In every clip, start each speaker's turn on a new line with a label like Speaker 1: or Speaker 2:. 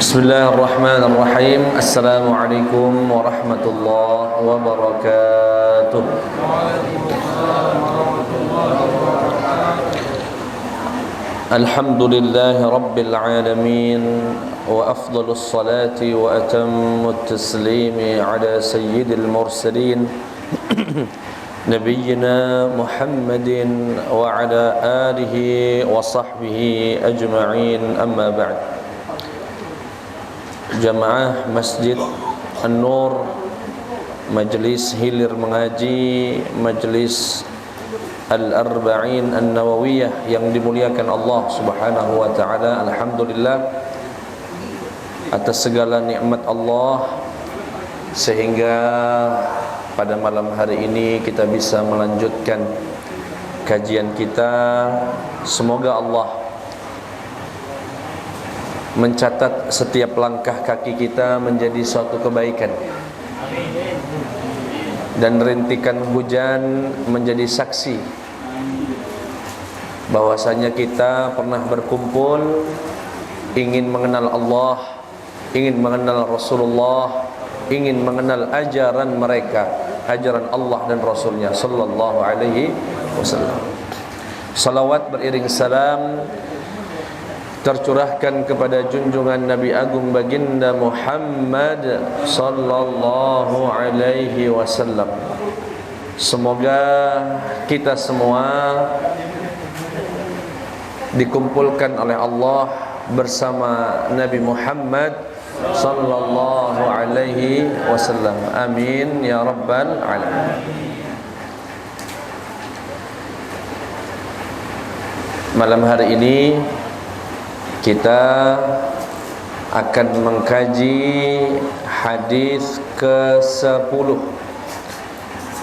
Speaker 1: Bismillahirrahmanirrahim. Assalamualaikum warahmatullahi wabarakatuh. Alhamdulillahi rabbil alamin. Wa afdalus salati wa atammut taslimi ala sayyidil mursalin Nabiyyina Muhammadin wa ala alihi wa sahbihi ajma'in, amma ba'd. Jamaah Masjid An-Nur, Majlis Hilir Mengaji, Majlis Al-Arba'in An-Nawawiyah yang dimuliakan Allah Subhanahu wa ta'ala. Alhamdulillah atas segala nikmat Allah sehingga pada malam hari ini kita bisa melanjutkan kajian kita. Semoga Allah mencatat setiap langkah kaki kita menjadi suatu kebaikan, dan rintikan hujan menjadi saksi bahwasanya kita pernah berkumpul ingin mengenal Allah, ingin mengenal Rasulullah, ingin mengenal ajaran mereka, ajaran Allah dan Rasulnya sallallahu alaihi wasallam. Salawat beriring salam tercurahkan kepada junjungan Nabi Agung Baginda Muhammad sallallahu alaihi wasallam. Semoga kita semua dikumpulkan oleh Allah bersama Nabi Muhammad sallallahu alaihi wasallam. Amin ya rabbal alamin. Malam hari ini kita akan mengkaji hadis ke-10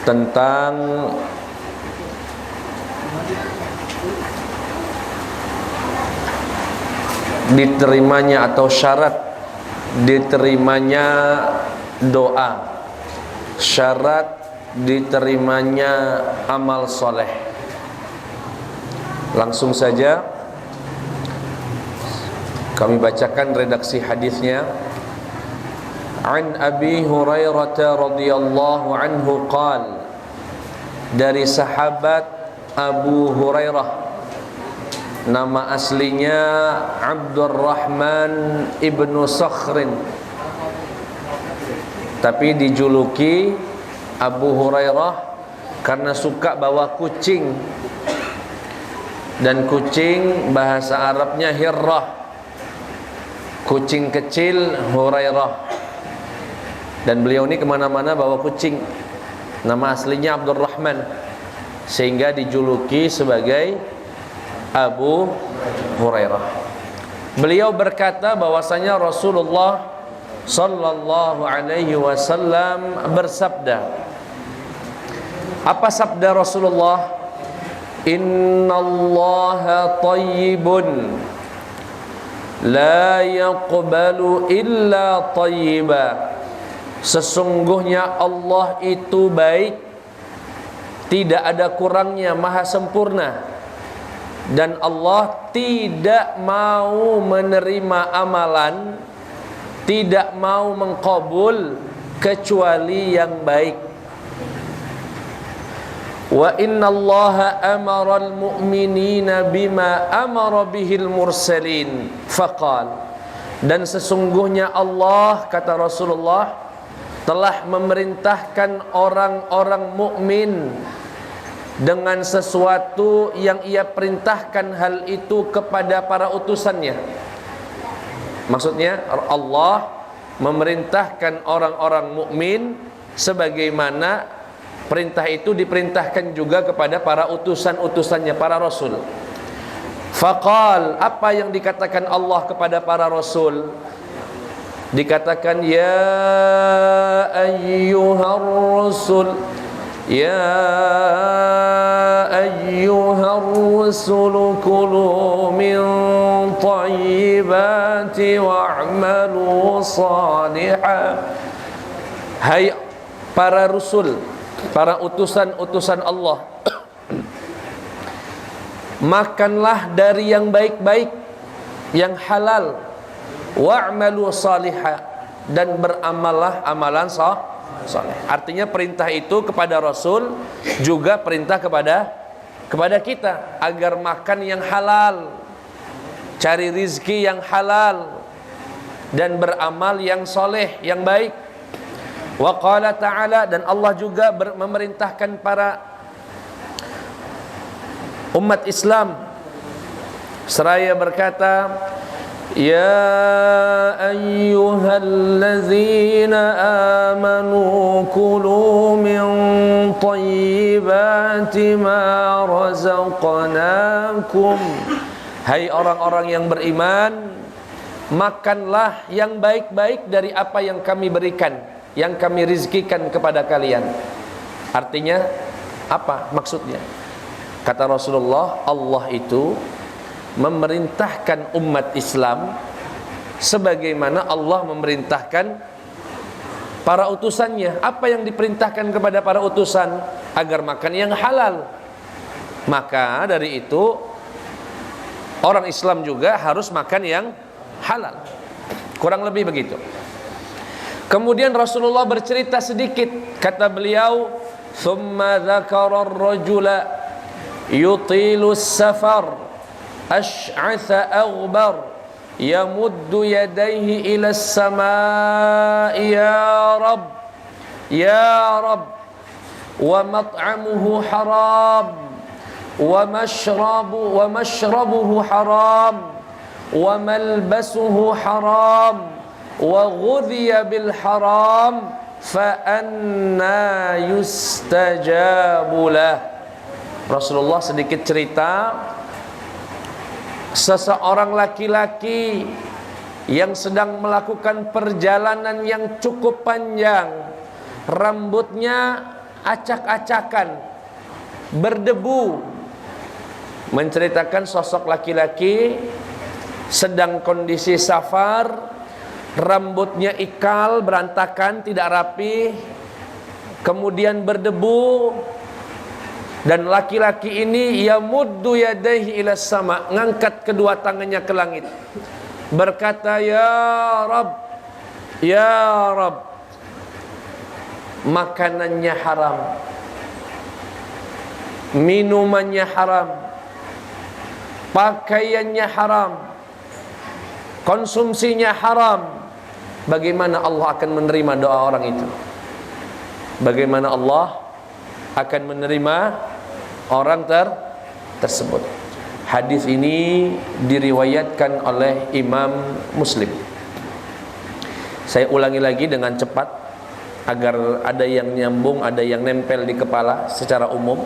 Speaker 1: tentang diterimanya atau syarat diterimanya doa, syarat diterimanya amal soleh. Langsung saja kami bacakan redaksi hadisnya. An Abi Hurairah radhiyallahu anhu qala, dari sahabat Abu Hurairah, nama aslinya Abdurrahman ibnu Sakhrin, tapi dijuluki Abu Hurairah karena suka bawa kucing, dan kucing bahasa Arabnya hirrah, kucing kecil Hurairah. Dan beliau ini kemana-mana bawa kucing. Nama aslinya Abdurrahman, sehingga dijuluki sebagai Abu Hurairah. Beliau berkata bahwasanya Rasulullah sallallahu alaihi wasallam bersabda. Apa sabda Rasulullah? Innallaha thayyibun la yaqbalu illa thayyiba. Sesungguhnya Allah itu baik, tidak ada kurangnya, maha sempurna, dan Allah tidak mau menerima amalan, tidak mau mengkabul kecuali yang baik. Wa innallaha amara al-mu'minina bima amara bihil mursalin faqal. Dan sesungguhnya Allah, kata Rasulullah, telah memerintahkan orang-orang mukmin dengan sesuatu yang ia perintahkan hal itu kepada para utusannya. Maksudnya Allah memerintahkan orang-orang mukmin sebagaimana perintah itu diperintahkan juga kepada para utusan-utusannya, para rasul. Faqal, apa yang dikatakan Allah kepada para rasul? Dikatakan, ya ayyuhar rasul, ya ayyuhar rasul, kulu min thayyibati wa'malu salihan. Hai para rasul, para utusan-utusan Allah, makanlah dari yang baik-baik, yang halal, wa'malu salihah, dan beramallah amalan saleh. Artinya perintah itu kepada Rasul juga perintah kepada kita agar makan yang halal, cari rizki yang halal, dan beramal yang soleh, yang baik. Wa qala ta'ala, dan Allah juga memerintahkan para umat Islam seraya berkata, ya ayyuhallazina amanu kulu min thayyibati ma razaqnakum. Hai orang-orang yang beriman, makanlah yang baik-baik dari apa yang kami berikan, yang kami rizkikan kepada kalian. Artinya apa maksudnya? Kata Rasulullah, Allah itu memerintahkan umat Islam sebagaimana Allah memerintahkan para utusannya. Apa yang diperintahkan kepada para utusan? Agar makan yang halal. Maka dari itu orang Islam juga harus makan yang halal. Kurang lebih begitu. Kemudian Rasulullah bercerita sedikit. Kata beliau, "Tsumma dzakara ar-rajula yutilu as-safar ash'atha aghbar yamuddu yadayhi ila as-samaa'i ya Rabb wa mat'amuhu haram wa mashrabuhu haram wa malbasuhu haram wa ghudhiya bil haram fa anna yustajabu lah." Rasulullah sedikit cerita, seseorang laki-laki yang sedang melakukan perjalanan yang cukup panjang, rambutnya acak-acakan, berdebu. Menceritakan sosok laki-laki sedang kondisi safar, rambutnya ikal, berantakan, tidak rapi, kemudian berdebu. Dan laki-laki ini yamuddu yadayhi ila sama, ngangkat kedua tangannya ke langit, berkata, ya Rabb, makanannya haram, minumannya haram, pakaiannya haram, konsumsinya haram. Bagaimana Allah akan menerima doa orang itu? Bagaimana Allah akan menerima orang tersebut? Hadis ini diriwayatkan oleh Imam Muslim. Saya ulangi lagi dengan cepat agar ada yang nyambung, ada yang nempel di kepala secara umum.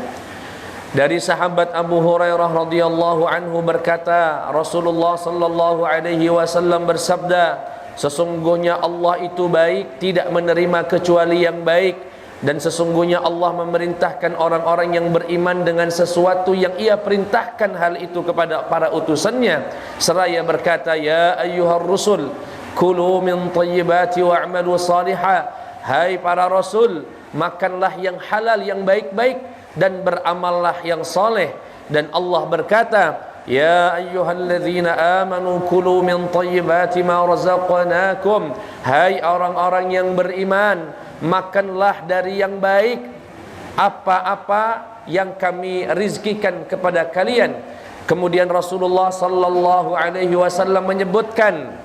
Speaker 1: Dari sahabat Abu Hurairah radhiyallahu anhu berkata, Rasulullah sallallahu alaihi wasallam bersabda, sesungguhnya Allah itu baik, tidak menerima kecuali yang baik. Dan sesungguhnya Allah memerintahkan orang-orang yang beriman dengan sesuatu yang ia perintahkan hal itu kepada para utusannya. Seraya berkata, ya ayyuhar rusul kulu min thayyibati wa'malu salihah. Hai para rasul, makanlah yang halal, yang baik-baik, dan beramallah yang soleh. Dan Allah berkata, ya ayyuhalladzina amanu kulu min thayyibati ma razaqnakum. Hai orang-orang yang beriman, makanlah dari yang baik apa-apa yang kami rizkikan kepada kalian. Kemudian Rasulullah sallallahu alaihi wasallam menyebutkan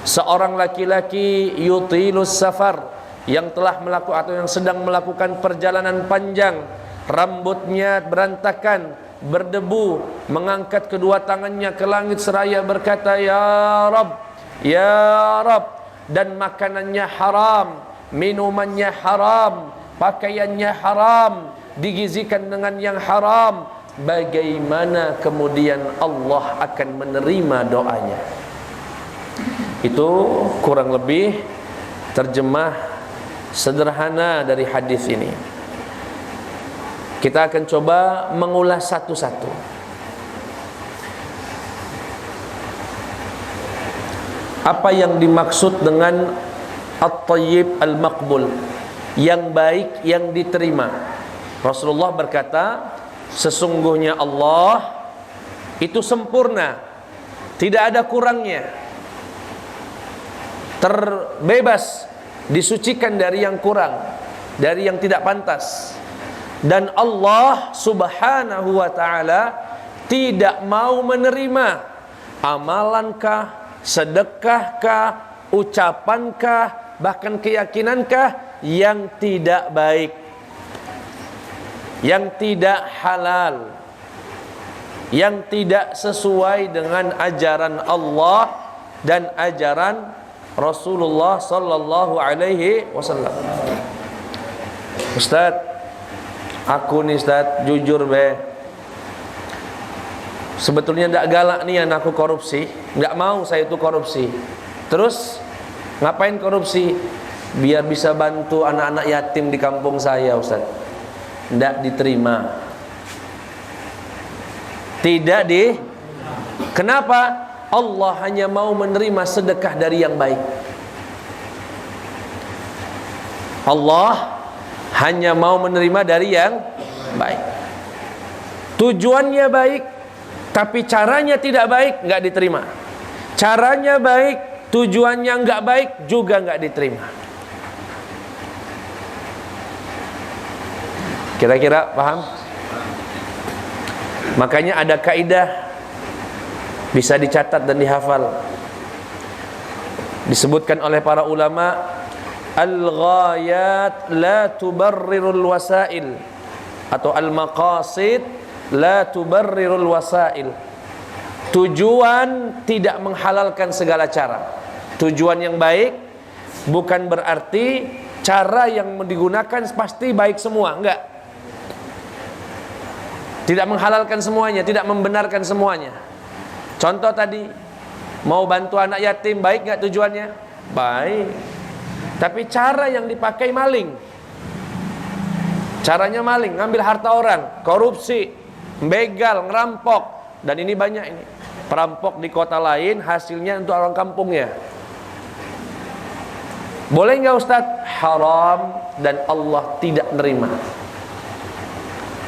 Speaker 1: seorang laki-laki yutilus safar, yang telah melakukan atau yang sedang melakukan perjalanan panjang, rambutnya berantakan, berdebu, mengangkat kedua tangannya ke langit seraya berkata, ya Rabb, dan makanannya haram, minumannya haram, pakaiannya haram, digizikan dengan yang haram. Bagaimana kemudian Allah akan menerima doanya? Itu kurang lebih terjemah sederhana dari hadis ini. Kita akan coba mengulas satu-satu. Apa yang dimaksud dengan at-tayyib al-maqbul, yang baik, yang diterima? Rasulullah berkata, sesungguhnya Allah itu sempurna, tidak ada kurangnya. terbebas, disucikan dari yang kurang, dari yang tidak pantas. Dan Allah Subhanahu wa ta'ala tidak mau menerima amalankah, sedekahkah, ucapankah, bahkan keyakinankah yang tidak baik, yang tidak halal, yang tidak sesuai dengan ajaran Allah dan ajaran Rasulullah sallallahu alaihi wasallam. Ustaz, aku nih Ustaz, jujur sebetulnya tidak galak nih aku korupsi, tidak mau saya itu korupsi. Terus ngapain korupsi? Biar bisa bantu anak-anak yatim di kampung saya Ustaz. Tidak diterima. Kenapa? Allah hanya mau menerima sedekah dari yang baik. Allah hanya mau menerima dari yang baik. Tujuannya baik, tapi caranya tidak baik, nggak diterima. Caranya baik, tujuannya nggak baik, juga nggak diterima. Kira-kira paham? Makanya ada kaidah, bisa dicatat dan dihafal. Disebutkan oleh para ulama, al-ghayat la tubarrirul wasail, atau al-maqasid la tubarrirul wasail. Tujuan tidak menghalalkan segala cara. Tujuan yang baik bukan berarti cara yang digunakan pasti baik semua, enggak. Tidak menghalalkan semuanya, tidak membenarkan semuanya. Contoh tadi, mau bantu anak yatim, baik nggak tujuannya? Baik. Tapi cara yang dipakai maling. Caranya maling, ngambil harta orang, korupsi, begal, ngerampok. Dan ini banyak ini. Perampok di kota lain, hasilnya untuk orang kampungnya. Boleh nggak Ustaz? Haram, dan Allah tidak nerima.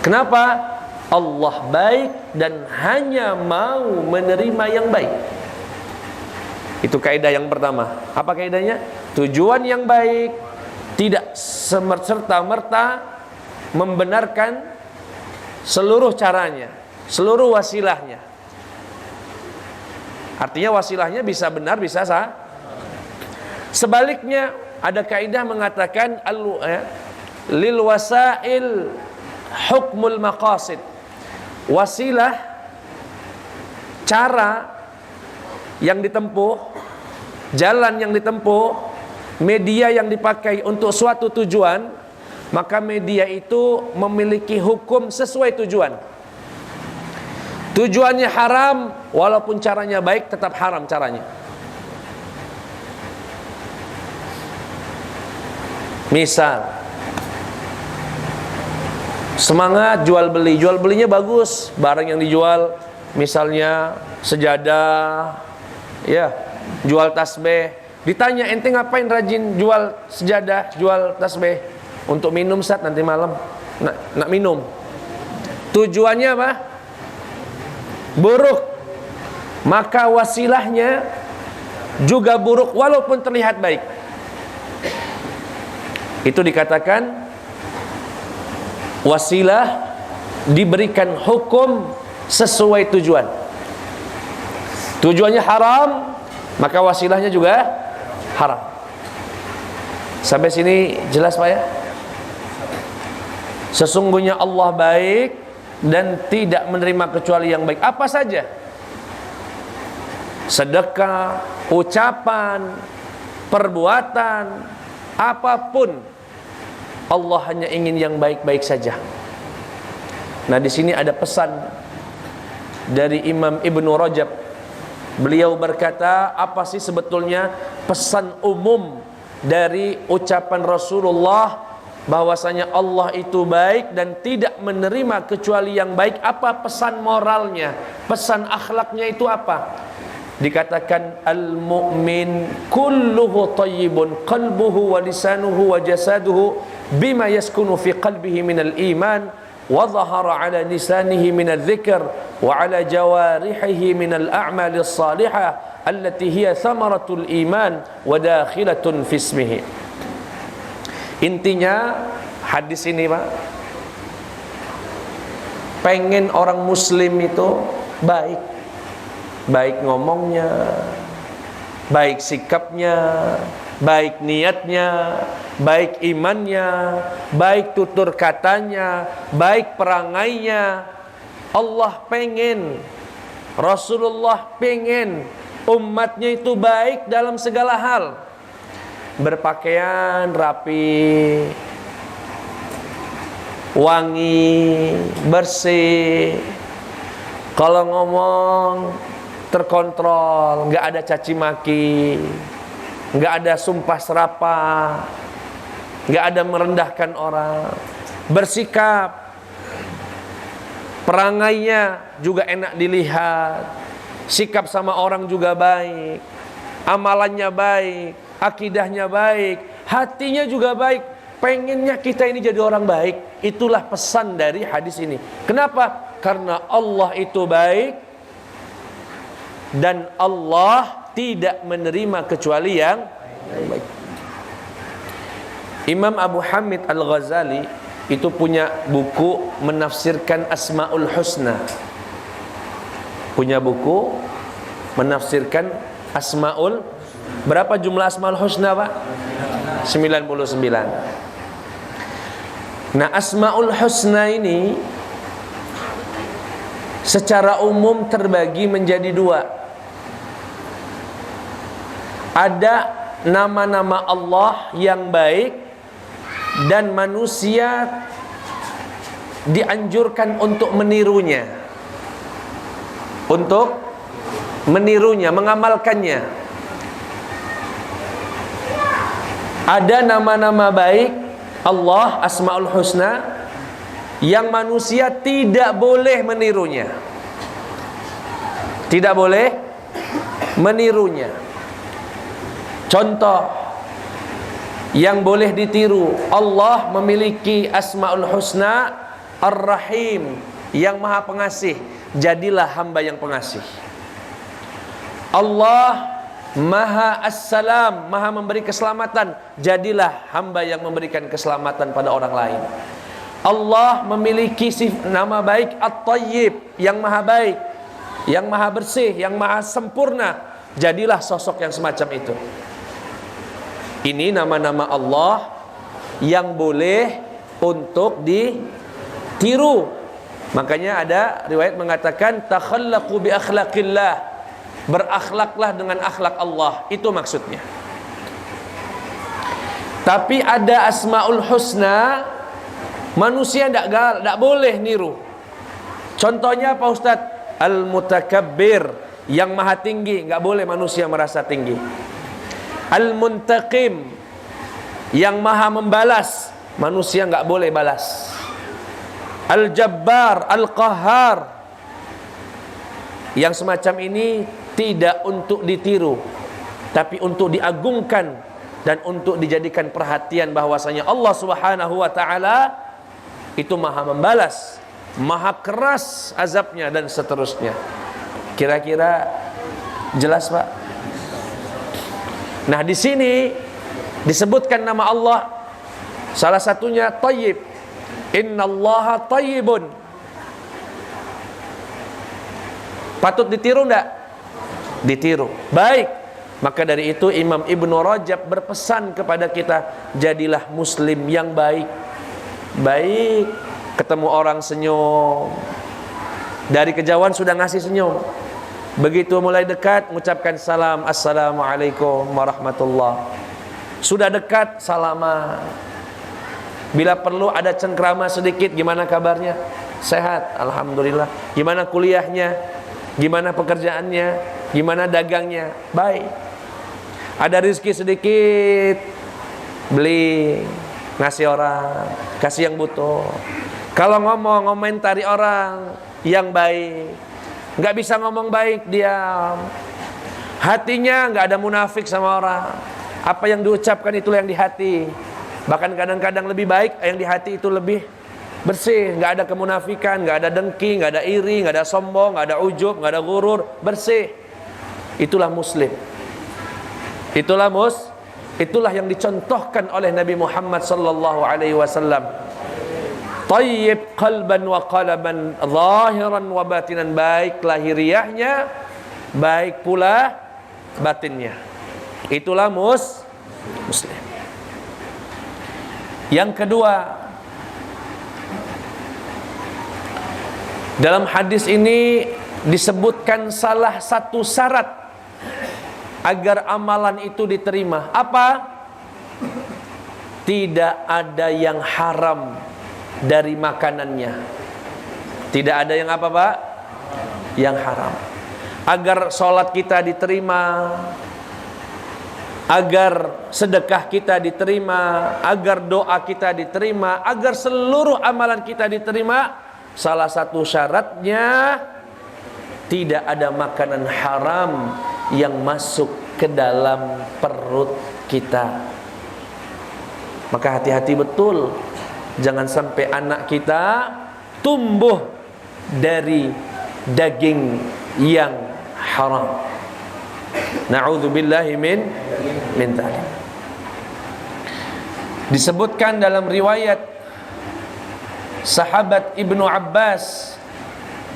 Speaker 1: Kenapa? Allah baik dan hanya mau menerima yang baik. Itu kaidah yang pertama. Apa kaidahnya? Tujuan yang baik tidak serta-merta membenarkan seluruh caranya, seluruh wasilahnya. Artinya wasilahnya bisa benar, bisa sah. Sebaliknya ada kaidah mengatakan lil wasail hukmul maqasid. Wasilah, cara yang ditempuh, jalan yang ditempuh, media yang dipakai untuk suatu tujuan, maka media itu memiliki hukum sesuai tujuan. Tujuannya haram, walaupun caranya baik, tetap haram caranya. Misal, semangat jual beli, jual belinya bagus, barang yang dijual misalnya sejadah, ya, jual tasbih. Ditanya, ente ngapain rajin jual sejadah, jual tasbih? Untuk minum Ustaz, nanti malam nak minum. Tujuannya apa? Buruk. Maka wasilahnya juga buruk walaupun terlihat baik. Itu dikatakan wasilah diberikan hukum sesuai tujuan. Tujuannya haram, maka wasilahnya juga haram. Sampai sini jelas Pak ya? Sesungguhnya Allah baik dan tidak menerima kecuali yang baik. Apa saja? Sedekah, ucapan, perbuatan, apapun, Allah hanya ingin yang baik-baik saja. Nah, di sini ada pesan dari Imam Ibnu Rajab. Beliau berkata, apa sih sebetulnya pesan umum dari ucapan Rasulullah bahwasanya Allah itu baik dan tidak menerima kecuali yang baik? Apa pesan moralnya? Pesan akhlaknya itu apa? Dikatakan al-mu'min kulluhu tayyibun qalbuhu wa lisanuhu wa jasaduhu bima yaskunu fi qalbihi minal iman wa dhahara ala lisanihi minal dhikr wa ala jawarihihi minal a'mali salihah allati hiya thamaratul iman wa dakhilatun fi ismihi. Intinya hadis ini, Pak, pengen orang muslim itu baik, baik ngomongnya, baik sikapnya, baik niatnya, baik imannya, baik tutur katanya, baik perangainya. Allah pengen, Rasulullah pengen umatnya itu baik dalam segala hal. Berpakaian rapi, wangi, bersih. Kalau ngomong terkontrol, nggak ada caci maki, nggak ada sumpah serapah, nggak ada merendahkan orang. Bersikap, perangainya juga enak dilihat, sikap sama orang juga baik, amalannya baik, akidahnya baik, hatinya juga baik. Pengennya kita ini jadi orang baik. Itulah pesan dari hadis ini. Kenapa? Karena Allah itu baik dan Allah tidak menerima kecuali yang baik. Imam Abu Hamid Al-Ghazali itu punya buku menafsirkan Asmaul Husna. Punya buku menafsirkan Asmaul. Berapa jumlah Asmaul Husna, Pak? 99. Nah, Asmaul Husna ini secara umum terbagi menjadi dua. Ada nama-nama Allah yang baik dan manusia dianjurkan untuk menirunya, untuk menirunya, mengamalkannya. Ada nama-nama baik Allah, Asmaul Husna, yang manusia tidak boleh menirunya, tidak boleh menirunya. Contoh yang boleh ditiru, Allah memiliki Asmaul Husna Ar-Rahim, yang maha pengasih. Jadilah hamba yang pengasih. Allah Maha As-Salam, maha memberi keselamatan. Jadilah hamba yang memberikan keselamatan pada orang lain. Allah memiliki nama baik At-Tayyib, yang maha baik, yang maha bersih, yang maha sempurna. Jadilah sosok yang semacam itu. Ini nama-nama Allah yang boleh untuk ditiru. Makanya ada riwayat mengatakan takhallaqu bi akhlaqillah, berakhlaklah dengan akhlak Allah. Itu maksudnya. Tapi ada Asmaul Husna manusia tidak boleh niru. Contohnya Pak Ustadz, Al-Mutakabbir, yang maha tinggi, nggak boleh manusia merasa tinggi. Al-Muntaqim, yang maha membalas, manusia nggak boleh balas. Al-Jabbar, Al-Qahhar, yang semacam ini tidak untuk ditiru, tapi untuk diagungkan dan untuk dijadikan perhatian bahwasanya Allah Subhanahu wa taala itu maha membalas, maha keras azabnya dan seterusnya. Kira-kira jelas, Pak? Nah, di sini disebutkan nama Allah, salah satunya Tayyib. Innallaha tayyibun. Patut ditiru enggak? Ditiru. Baik. Maka dari itu Imam Ibnu Rajab berpesan kepada kita, jadilah muslim yang baik. Baik. Ketemu orang senyum, dari kejauhan sudah ngasih senyum. Begitu mulai dekat mengucapkan salam, assalamualaikum warahmatullah. Sudah dekat salaman. Bila perlu ada cengkrama sedikit, gimana kabarnya? Sehat, alhamdulillah. Gimana kuliahnya? Gimana pekerjaannya? Gimana dagangnya? Baik. Ada rezeki sedikit, beli, ngasih orang, kasih yang butuh. Kalau ngomong, ngomentari orang yang baik. Nggak bisa ngomong baik, diam. Hatinya nggak ada munafik sama orang. Apa yang diucapkan itulah yang di hati. Bahkan kadang-kadang lebih baik yang di hati itu lebih bersih. Nggak ada kemunafikan, nggak ada dengki, nggak ada iri, nggak ada sombong, nggak ada ujub, nggak ada gurur. Bersih. itulah muslim. Itulah yang dicontohkan oleh Nabi Muhammad sallallahu alaihi wasallam. Tayyib qalban wa qalaban, zahiran wa batinan, baik lahiriahnya, baik pula batinnya. Itulah muslim. Yang kedua, dalam hadis ini disebutkan salah satu syarat agar amalan itu diterima. Apa? Tidak ada yang haram dari makanannya. Tidak ada yang apa, Pak? Yang haram. Agar sholat kita diterima, agar sedekah kita diterima, agar doa kita diterima, agar seluruh amalan kita diterima, salah satu syaratnya tidak ada makanan haram yang masuk ke dalam perut kita. Maka hati-hati betul, jangan sampai anak kita tumbuh dari daging yang haram. Na'udzubillahi min dzalik. Disebutkan dalam riwayat sahabat Ibnu Abbas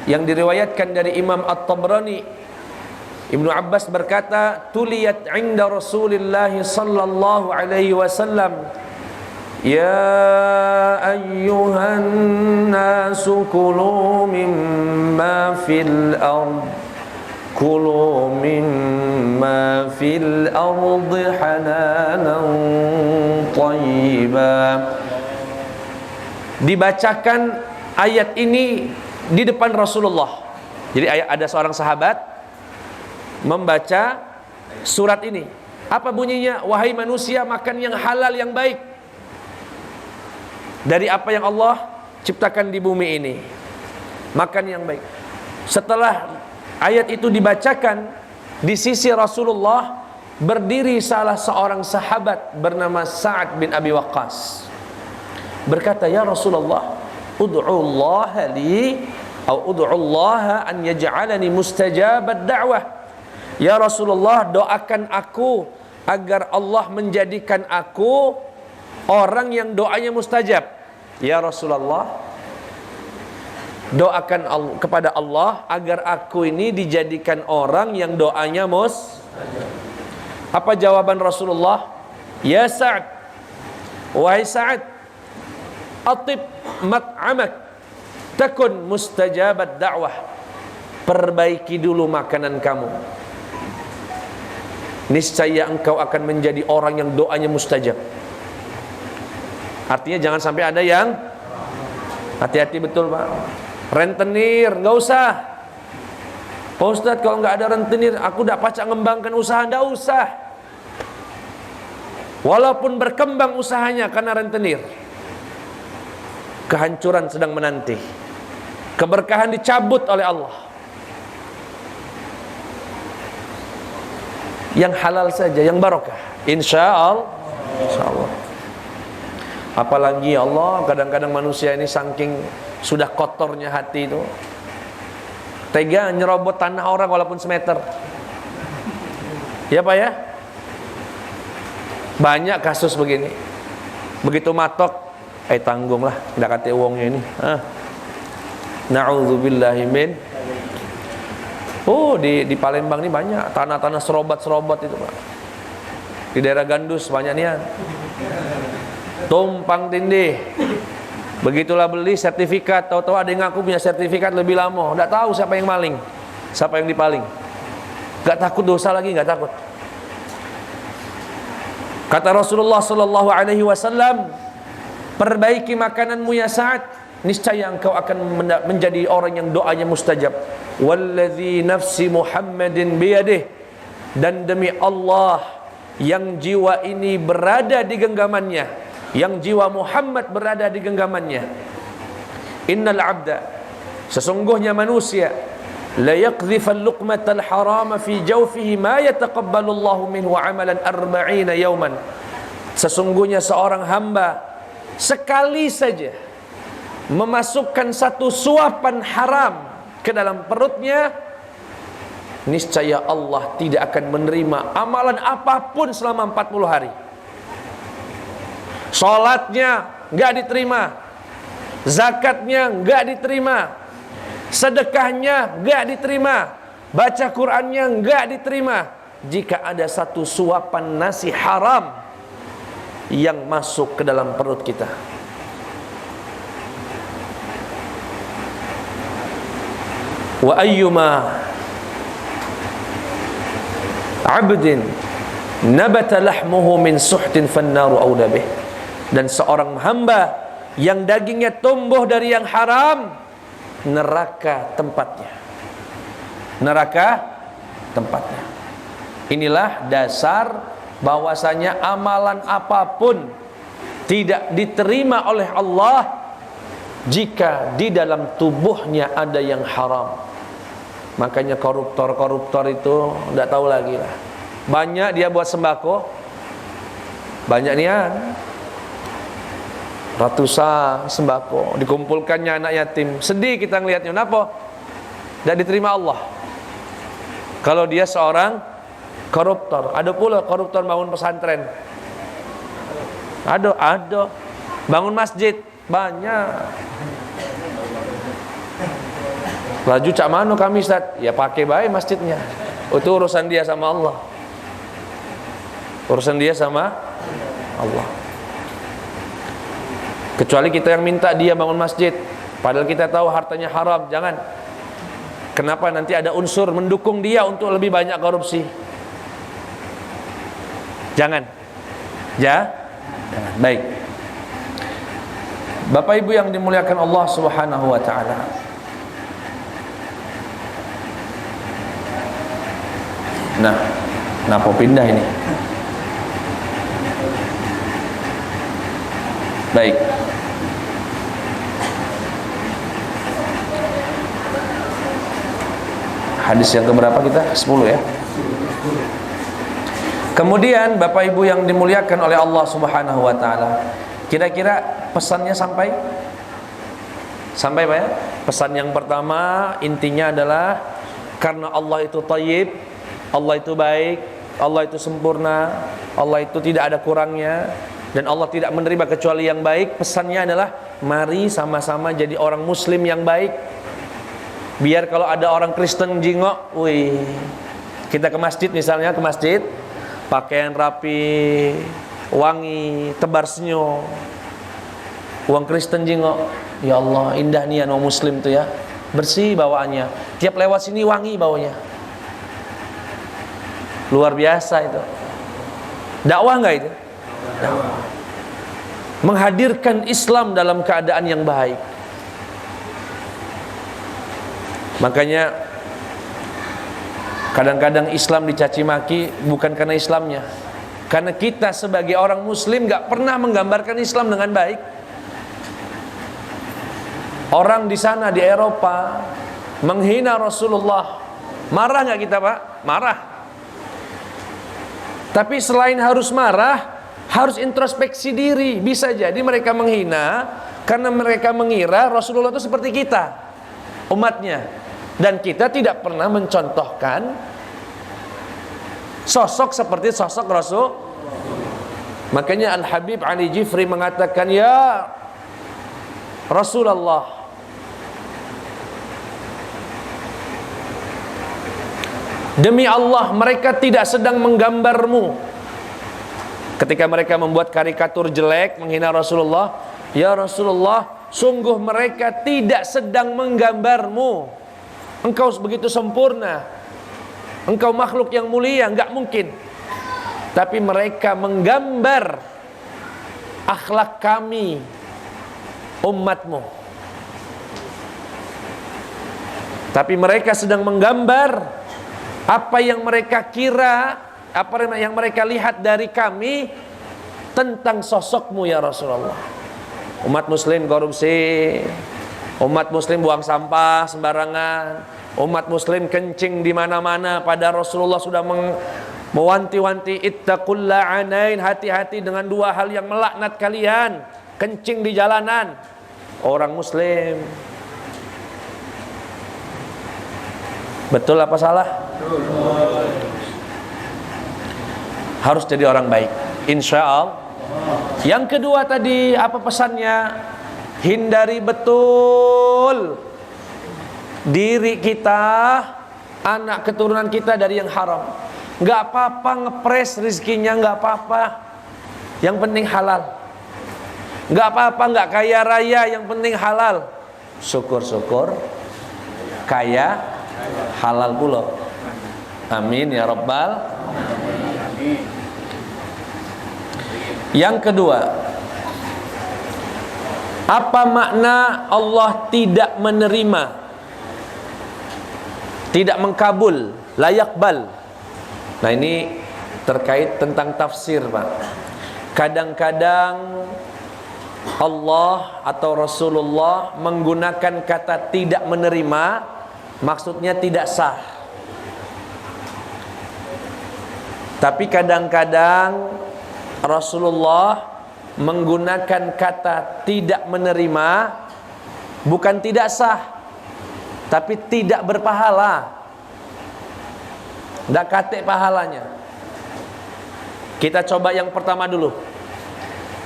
Speaker 1: yang diriwayatkan dari Imam At-Tabrani, Ibnu Abbas berkata, tuliyat 'inda Rasulillah sallallahu alaihi wasallam, ya ayyuhan nasu kulu mimma fil ard, kulu mimma fil ard halalan thayyiban. Dibacakan ayat ini di depan Rasulullah. Jadi ada seorang sahabat membaca surat ini. Apa bunyinya? Wahai manusia, makan yang halal, yang baik dari apa yang Allah ciptakan di bumi ini. Makan yang baik. Setelah ayat itu dibacakan, di sisi Rasulullah berdiri salah seorang sahabat bernama Sa'ad bin Abi Waqqas. Berkata, ya Rasulullah, ud'ullaha li atau ud'ullaha an yaj'alani mustajabad da'wah. Ya Rasulullah, doakan aku agar Allah menjadikan aku orang yang doanya mustajab. Ya Rasulullah, doakan kepada Allah agar aku ini dijadikan orang yang doanya mustajab. Apa jawaban Rasulullah? Ya Sa'ad, wahai Sa'ad, atib mat'amak takun mustajabat da'wah. Perbaiki dulu makanan kamu, niscaya engkau akan menjadi orang yang doanya mustajab. Artinya jangan sampai ada yang, hati-hati betul Pak, rentenir, nggak usah. Pak Ustadz, kalau nggak ada rentenir, aku tidak pacak ngembangkan usaha. Nggak usah. Walaupun berkembang usahanya karena rentenir, kehancuran sedang menanti. Keberkahan dicabut oleh Allah. Yang halal saja, yang barokah, insya Allah. Apalagi Allah, kadang-kadang manusia ini saking sudah kotornya hati itu, tega nyerobot tanah orang walaupun semeter. Ya Pak ya, banyak kasus begini. Begitu matok, tanggunglah, tidak kata uangnya ini. Na'udzubillahi min. Di Palembang ini banyak tanah-tanah serobot itu Pak. Di daerah Gandus banyak nian. Tumpang tindih. Begitulah beli sertifikat, tahu-tahu ada yang ngaku punya sertifikat lebih lama. Tidak tahu siapa yang maling, siapa yang dipaling. Gak takut dosa lagi, gak takut. Kata Rasulullah sallallahu alaihi wasallam, perbaiki makananmu ya Sa'ad, niscaya engkau akan menjadi orang yang doanya mustajab. Walladzi nafsi Muhammadin biyadih, dan demi Allah yang jiwa ini berada di genggamannya, yang jiwa Muhammad berada di genggamannya. Innal abda, sesungguhnya manusia, la yaqdhifal luqmatal harama fi jawfihi ma yataqabbalu Allahu minhu amalan 40 yawman. Sesungguhnya seorang hamba sekali saja memasukkan satu suapan haram ke dalam perutnya, niscaya Allah tidak akan menerima amalan apapun selama 40 hari. Salatnya enggak diterima, zakatnya enggak diterima, sedekahnya enggak diterima, baca Qur'annya enggak diterima, jika ada satu suapan nasi haram yang masuk ke dalam perut kita. Wa ayyuma abdin nabata lahmuhu min suhtin fannaru awla bih. Dan seorang hamba yang dagingnya tumbuh dari yang haram, neraka tempatnya. Neraka tempatnya. Inilah dasar bahwasanya amalan apapun tidak diterima oleh Allah jika di dalam tubuhnya ada yang haram. Makanya koruptor-koruptor itu tidak tahu lagi lah. Banyak dia buat sembako, banyak nian, ratusan sembako dikumpulkannya anak yatim. Sedih kita ngelihatnya. Kenapa? Tidak diterima Allah. Kalau dia seorang koruptor. Ada pula koruptor bangun pesantren. Ada. Bangun masjid banyak. Laju cak mano kami Ustaz? Ya pakai baik masjidnya. Itu urusan dia sama Allah. Urusan dia sama Allah. Kecuali kita yang minta dia bangun masjid, padahal kita tahu hartanya haram, jangan. Kenapa nanti ada unsur mendukung dia untuk lebih banyak korupsi? Jangan. Jangan. Baik. Bapak Ibu yang dimuliakan Allah Subhanahu wa taala. Nah, kenapa pindah ini? Baik. Hadis yang keberapa kita? 10 ya. Kemudian Bapak Ibu yang dimuliakan oleh Allah Subhanahu wa taala, kira-kira pesannya sampai Pak ya? Pesan yang pertama intinya adalah karena Allah itu thayyib, Allah itu baik, Allah itu sempurna, Allah itu tidak ada kurangnya, dan Allah tidak menerima kecuali yang baik. Pesannya adalah mari sama-sama jadi orang muslim yang baik. Biar kalau ada orang Kristen jingok, wih, kita ke masjid misalnya, ke masjid, pakaian rapi, wangi, tebar senyum. Uang Kristen jingok, ya Allah indah nih orang muslim tuh ya, bersih bawaannya. Tiap lewat sini wangi baunya. Luar biasa itu. Dakwah enggak itu? Dakwah. Menghadirkan Islam dalam keadaan yang baik. Makanya kadang-kadang Islam dicaci maki bukan karena Islamnya, karena kita sebagai orang muslim gak pernah menggambarkan Islam dengan baik. Orang di sana di Eropa menghina Rasulullah, marah gak kita Pak? Marah. Tapi selain harus marah, harus introspeksi diri. Bisa jadi mereka menghina karena mereka mengira Rasulullah itu seperti kita, umatnya. Dan kita tidak pernah mencontohkan sosok seperti sosok Rasul. Makanya Al-Habib Ali Jifri mengatakan, ya Rasulullah, demi Allah mereka tidak sedang menggambarmu. Ketika mereka membuat karikatur jelek menghina Rasulullah, ya Rasulullah, sungguh mereka tidak sedang menggambarmu. Engkau begitu sempurna, engkau makhluk yang mulia, enggak mungkin. Tapi mereka menggambar akhlak kami, umatmu. Tapi mereka sedang menggambar apa yang mereka kira, apa yang mereka lihat dari kami tentang sosokmu ya Rasulullah. Umat muslim korupsi, umat muslim buang sampah sembarangan, umat muslim kencing di mana-mana, pada Rasulullah sudah mewanti-wanti, ittaqul la'anain, hati-hati dengan dua hal yang melaknat kalian, kencing di jalanan. Orang muslim. Betul apa salah? Harus jadi orang baik, insya Allah. Yang kedua tadi, apa pesannya? Hindari betul diri kita, anak keturunan kita dari yang haram. Gak apa-apa ngepres rezekinya, gak apa-apa, yang penting halal. Gak apa-apa gak kaya raya, yang penting halal. Syukur-syukur kaya halal pula. Amin ya rabbal. Yang kedua, apa makna Allah tidak menerima, tidak mengkabul, layak bal? Nah ini terkait tentang tafsir, Pak. Kadang-kadang Allah atau Rasulullah menggunakan kata tidak menerima, maksudnya tidak sah. Tapi kadang-kadang Rasulullah menggunakan kata tidak menerima, bukan tidak sah, tapi tidak berpahala, tidak kate pahalanya. Kita coba yang pertama dulu.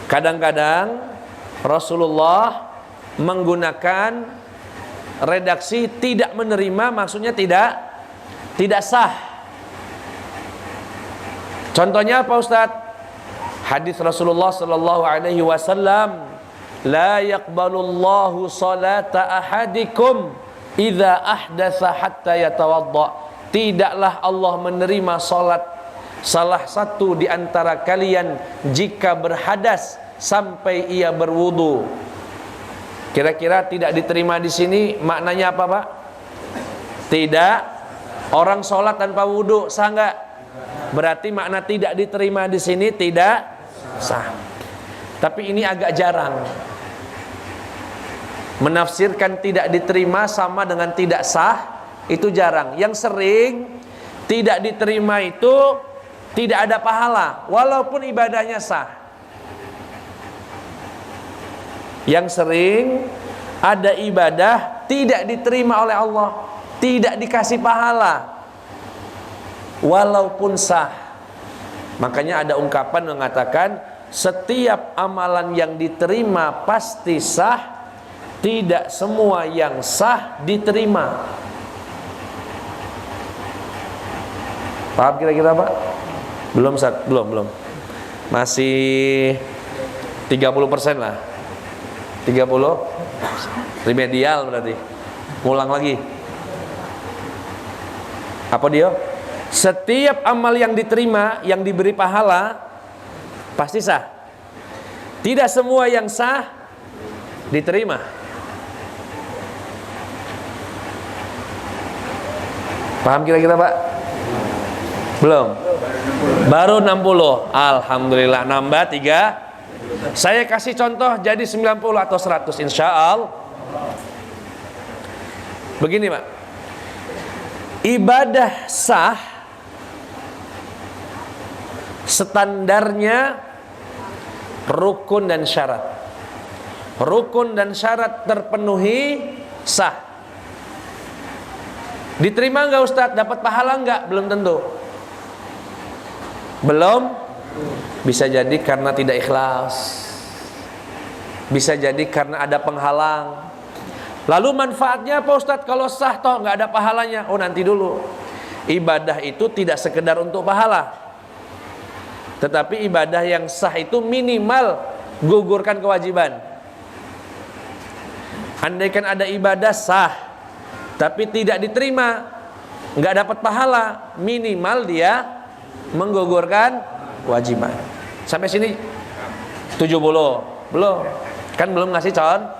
Speaker 1: Kadang-kadang Rasulullah menggunakan redaksi tidak menerima, maksudnya tidak sah. Contohnya apa Ustadz? Hadis Rasulullah sallallahu alaihi wasallam, la yaqbalullahu salata ahadikum idza ahdatsa hatta yatawadda. Tidaklah Allah menerima salat salah satu di antara kalian jika berhadas sampai ia berwudu. Kira-kira tidak diterima di sini maknanya apa, Pak? Tidak. Orang sholat tanpa wudu sah enggak? Berarti makna tidak diterima di sini tidak sah. Tapi ini agak jarang. Menafsirkan tidak diterima sama dengan tidak sah itu jarang. Yang sering tidak diterima itu tidak ada pahala walaupun ibadahnya sah. Yang sering ada ibadah tidak diterima oleh Allah, tidak dikasih pahala walaupun sah. Makanya ada ungkapan mengatakan setiap amalan yang diterima pasti sah, tidak semua yang sah diterima. Paham kira-kira, Pak? Belum, belum. Masih 30% lah. 30 remedial berarti. Ngulang lagi. Apa dia? Setiap amal yang diterima, yang diberi pahala pasti sah. Tidak semua yang sah diterima. Paham kira-kira, Pak? Belum? Baru 60. Alhamdulillah, nambah 3. Saya kasih contoh jadi 90 atau 100 insya Allah. Begini, Pak. Ibadah sah standarnya rukun dan syarat. Rukun dan syarat terpenuhi sah. Diterima enggak Ustadz? Dapat pahala enggak? Belum tentu. Belum. Bisa jadi karena tidak ikhlas, bisa jadi karena ada penghalang. Lalu manfaatnya apa Ustadz kalau sah toh nggak ada pahalanya? Oh nanti dulu. Ibadah itu tidak sekedar untuk pahala, tetapi ibadah yang sah itu minimal gugurkan kewajiban. Andaikan ada ibadah sah tapi tidak diterima, nggak dapat pahala, minimal dia menggugurkan kewajiban. Sampai sini 70. Belum. Kan belum ngasih contoh.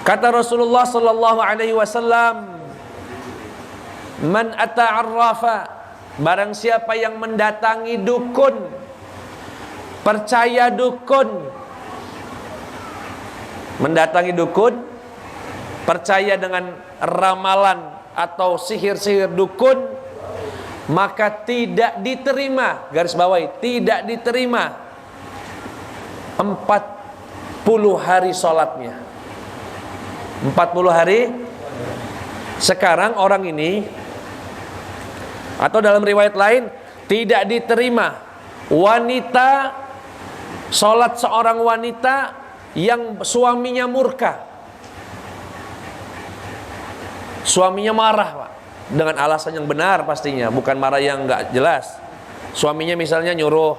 Speaker 1: Kata Rasulullah sallallahu alaihi wasallam, "Man ata'arrafa", barang siapa yang mendatangi dukun, percaya dukun. Mendatangi dukun, percaya dengan ramalan atau sihir-sihir dukun, maka tidak diterima, garis bawahi, tidak diterima 40 hari sholatnya. 40 hari. Sekarang orang ini Atau dalam riwayat lain, tidak diterima sholat seorang wanita yang suaminya murka. Suaminya marah, Pak, dengan alasan yang benar pastinya, bukan marah yang nggak jelas. Suaminya misalnya nyuruh,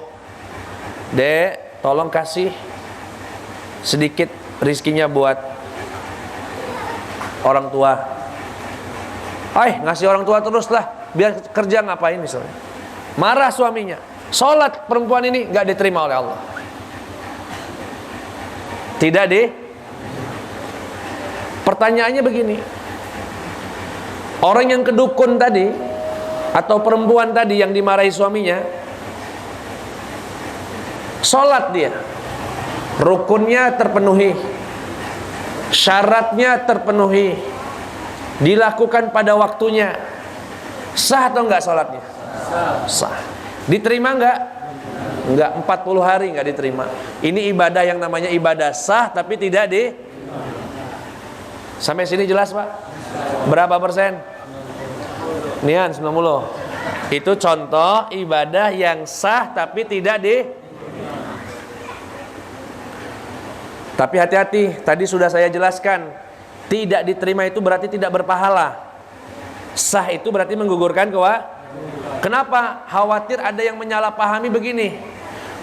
Speaker 1: "Dek, tolong kasih sedikit rizkinya buat orang tua." Ngasih orang tua terus lah, biar kerja ngapain misalnya. Marah suaminya. Sholat perempuan ini nggak diterima oleh Allah. Tidak Pertanyaannya begini. Orang yang kedukun tadi, atau perempuan tadi yang dimarahi suaminya, sholat dia, rukunnya terpenuhi, syaratnya terpenuhi, dilakukan pada waktunya, sah atau enggak sholatnya? Sah. Diterima enggak? Enggak, 40 hari enggak diterima. Ini ibadah yang namanya ibadah sah tapi tidak Sampai sini jelas, Pak? Berapa persen? Nian 90. Itu contoh ibadah yang sah tapi tidak Tapi hati-hati, tadi sudah saya jelaskan, tidak diterima itu berarti tidak berpahala. Sah itu berarti menggugurkan Kenapa? Khawatir ada yang menyalahpahami begini.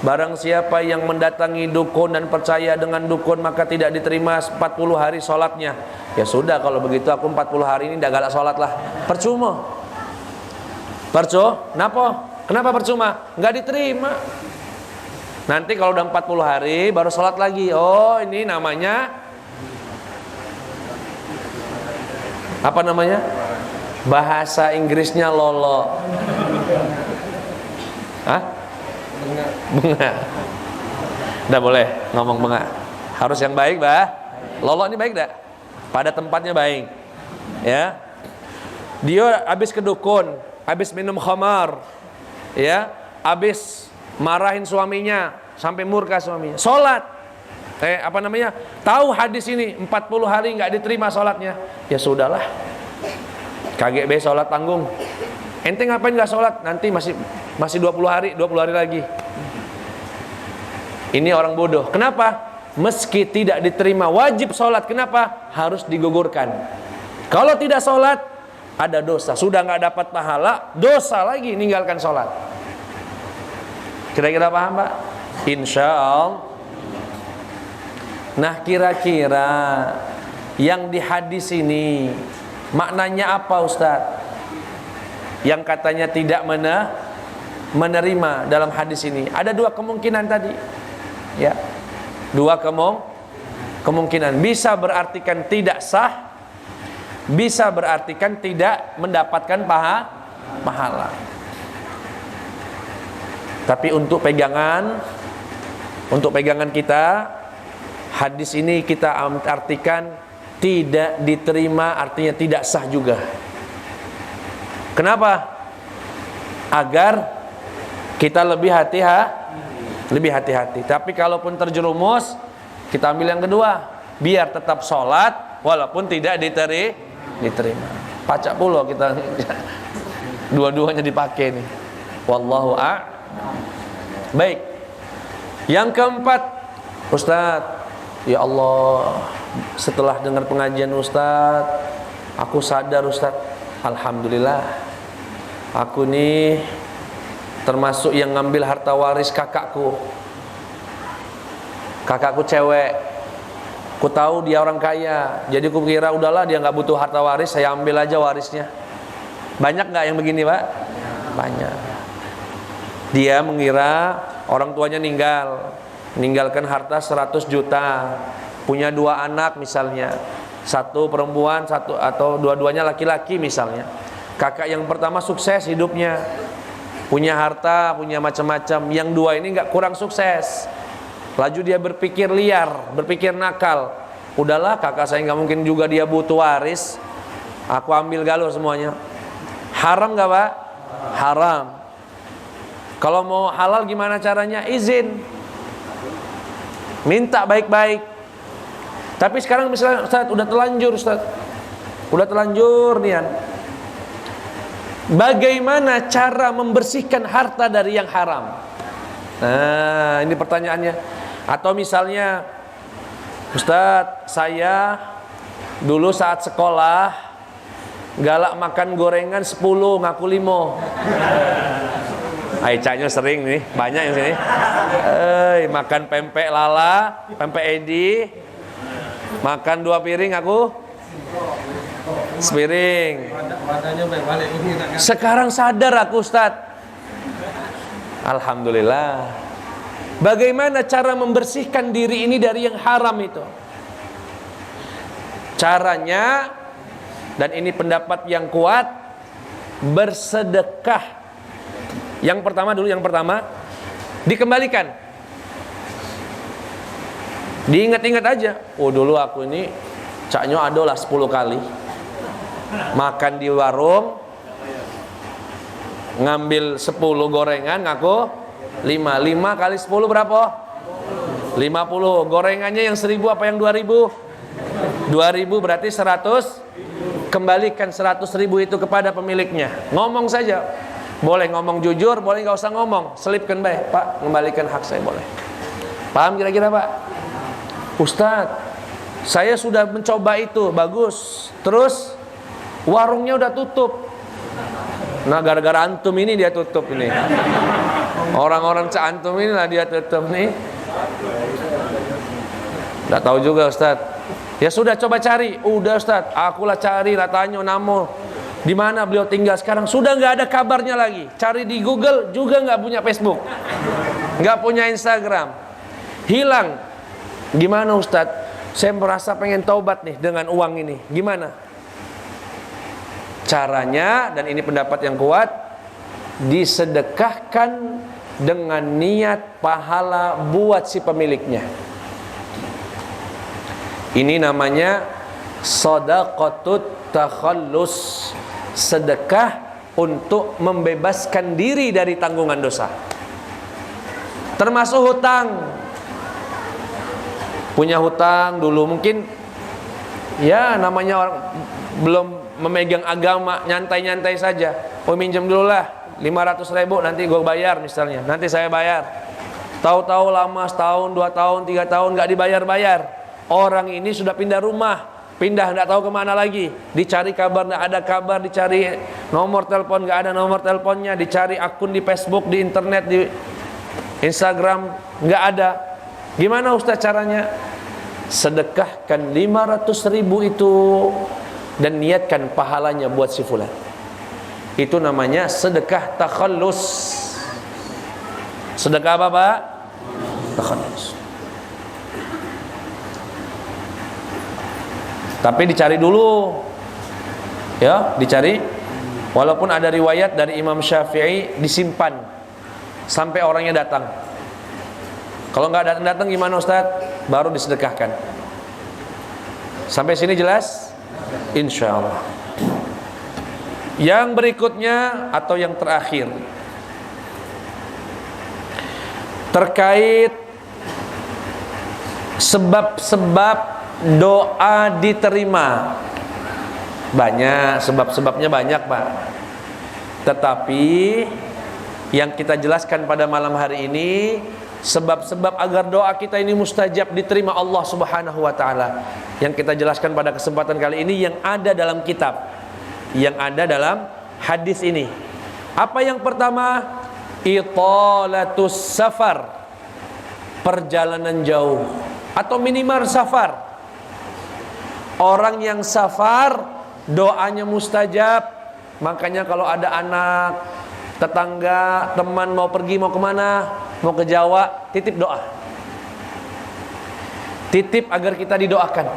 Speaker 1: Barang siapa yang mendatangi dukun dan percaya dengan dukun, maka tidak diterima 40 hari sholatnya. Ya sudah, kalau begitu aku 40 hari ini tidak galak sholat lah. Percuma. Kenapa percuma? Nggak diterima. Nanti kalau udah 40 hari baru sholat lagi. Oh, ini namanya apa namanya? Bahasa Inggrisnya lolo. Hah? Bunga. Nggak boleh ngomong bunga. Harus yang baik, Bah. Lolo ini baik nggak? Pada tempatnya baik. Ya. Dia habis ke dukun, habis minum khamar, ya, habis marahin suaminya sampai murka suaminya. Sholat. Tahu hadis ini 40 hari nggak diterima sholatnya. Ya sudahlah. KGB sholat tanggung. Ente ngapain nggak sholat? Nanti masih 20 hari lagi. Ini orang bodoh. Kenapa? Meski tidak diterima wajib sholat. Kenapa? Harus digugurkan. Kalau tidak sholat ada dosa. Sudah nggak dapat pahala, dosa lagi ninggalkan sholat. Kira-kira paham, Pak? Insya Allah. Nah, kira-kira yang di hadis ini maknanya apa, Ustadz? Yang katanya tidak menerima dalam hadis ini. Ada dua kemungkinan tadi. Ya. Dua kemungkinan. Bisa berartikan tidak sah, bisa berartikan tidak mendapatkan pahala. Tapi untuk pegangan kita, hadis ini kita artikan tidak diterima, artinya tidak sah juga. Kenapa? Agar kita lebih hati-hati. Tapi kalaupun terjerumus, kita ambil yang kedua, biar tetap sholat walaupun tidak diterima. Pacak pula kita dua-duanya dipakai nih. Wallahu a'lam. Baik. Yang keempat, Ustadz, ya Allah, setelah dengar pengajian Ustadz, aku sadar Ustadz, alhamdulillah, aku nih termasuk yang ngambil harta waris kakakku. Kakakku cewek. Ku tahu dia orang kaya, jadi ku kira udahlah dia nggak butuh harta waris, saya ambil aja warisnya. Banyak nggak yang begini, Pak? Banyak. Dia mengira orang tuanya ninggalkan harta 100 juta, punya 2 anak misalnya, 1 perempuan, 1 atau dua-duanya laki-laki misalnya. Kakak yang pertama sukses hidupnya, punya harta, punya macam-macam. Yang 2 ini nggak kurang sukses. Laju dia berpikir liar, berpikir nakal. Udahlah, kakak saya nggak mungkin juga dia butuh waris, aku ambil galur semuanya. Haram nggak, Pak? Haram. Kalau mau halal gimana caranya? Izin, minta baik-baik. Tapi sekarang misalnya Ustaz udah terlanjur Nian, Bagaimana cara membersihkan harta dari yang haram? Nah, ini pertanyaannya. Atau misalnya, Ustadz, saya dulu saat sekolah galak makan gorengan 10, ngaku 5. Aicanya sering nih, banyak yang sini. Makan pempek lala, pempek edi, makan 2 piring, aku sepiring. Sekarang sadar aku, Ustaz. Alhamdulillah. Bagaimana cara membersihkan diri ini dari yang haram itu? Caranya, dan ini pendapat yang kuat, bersedekah. Yang pertama dikembalikan. Diingat-ingat aja. Oh, dulu aku ini caknya adalah 10 kali makan di warung, ngambil 10 gorengan, ngaku 5 kali 10 berapa? 50. Gorengannya yang 1000 apa yang 2000? 2000 berarti 100. Kembalikan 100.000 itu kepada pemiliknya. Ngomong saja. Boleh ngomong jujur, boleh nggak usah ngomong. Selipkan baik, Pak, kembalikan hak saya, boleh. Paham kira-kira, Pak? Ustadz, saya sudah mencoba itu, bagus. Terus warungnya udah tutup. Nah, gara-gara antum ini dia tutup ini. Orang-orang antum ini lah dia tutup nih. Nggak tahu juga, Ustadz. Ya sudah, coba cari. Udah, Ustadz, akulah cari, lah tanya namo. Di mana beliau tinggal sekarang? Sudah nggak ada kabarnya lagi. Cari di Google juga nggak punya Facebook, nggak punya Instagram, hilang. Gimana, Ustadz? Saya merasa pengen taubat nih dengan uang ini. Gimana caranya? Dan ini pendapat yang kuat, disedekahkan dengan niat pahala buat si pemiliknya. Ini namanya shadaqatut takhallus, sedekah untuk membebaskan diri dari tanggungan dosa. Termasuk hutang. Punya hutang dulu, mungkin ya namanya orang belum memegang agama, nyantai-nyantai saja. Oh, minjem dulu lah 500.000, nanti gue bayar misalnya. Nanti saya bayar. Tahu-tahu lama, setahun, 2 tahun, 3 tahun nggak dibayar-bayar. Orang ini sudah pindah rumah, pindah nggak tahu kemana lagi. Dicari kabar nggak ada kabar, dicari nomor telepon nggak ada nomor teleponnya, dicari akun di Facebook, di internet, di Instagram nggak ada. Gimana Ustaz caranya? Sedekahkan 500.000 itu dan niatkan pahalanya buat si fulan. Itu namanya sedekah takhallus. Sedekah apa, Pak? Takhallus. Tapi dicari dulu, ya, dicari. Walaupun ada riwayat dari Imam Syafi'i, disimpan sampai orangnya datang. Kalau nggak datang-datang gimana, Ustaz? Baru disedekahkan. Sampai sini jelas? Insya Allah. Yang berikutnya atau yang terakhir, terkait sebab-sebab doa diterima. Banyak sebab-sebabnya, banyak, Pak. Tetapi yang kita jelaskan pada malam hari ini, sebab-sebab agar doa kita ini mustajab, diterima Allah Subhanahu wa taala, yang kita jelaskan pada kesempatan kali ini, yang ada dalam kitab, yang ada dalam hadis ini. Apa yang pertama? Italatus safar, perjalanan jauh atau minimal safar. Orang yang safar doanya mustajab. Makanya kalau ada anak, tetangga, teman mau pergi, mau kemana, mau ke Jawa, titip doa. Titip agar kita didoakan.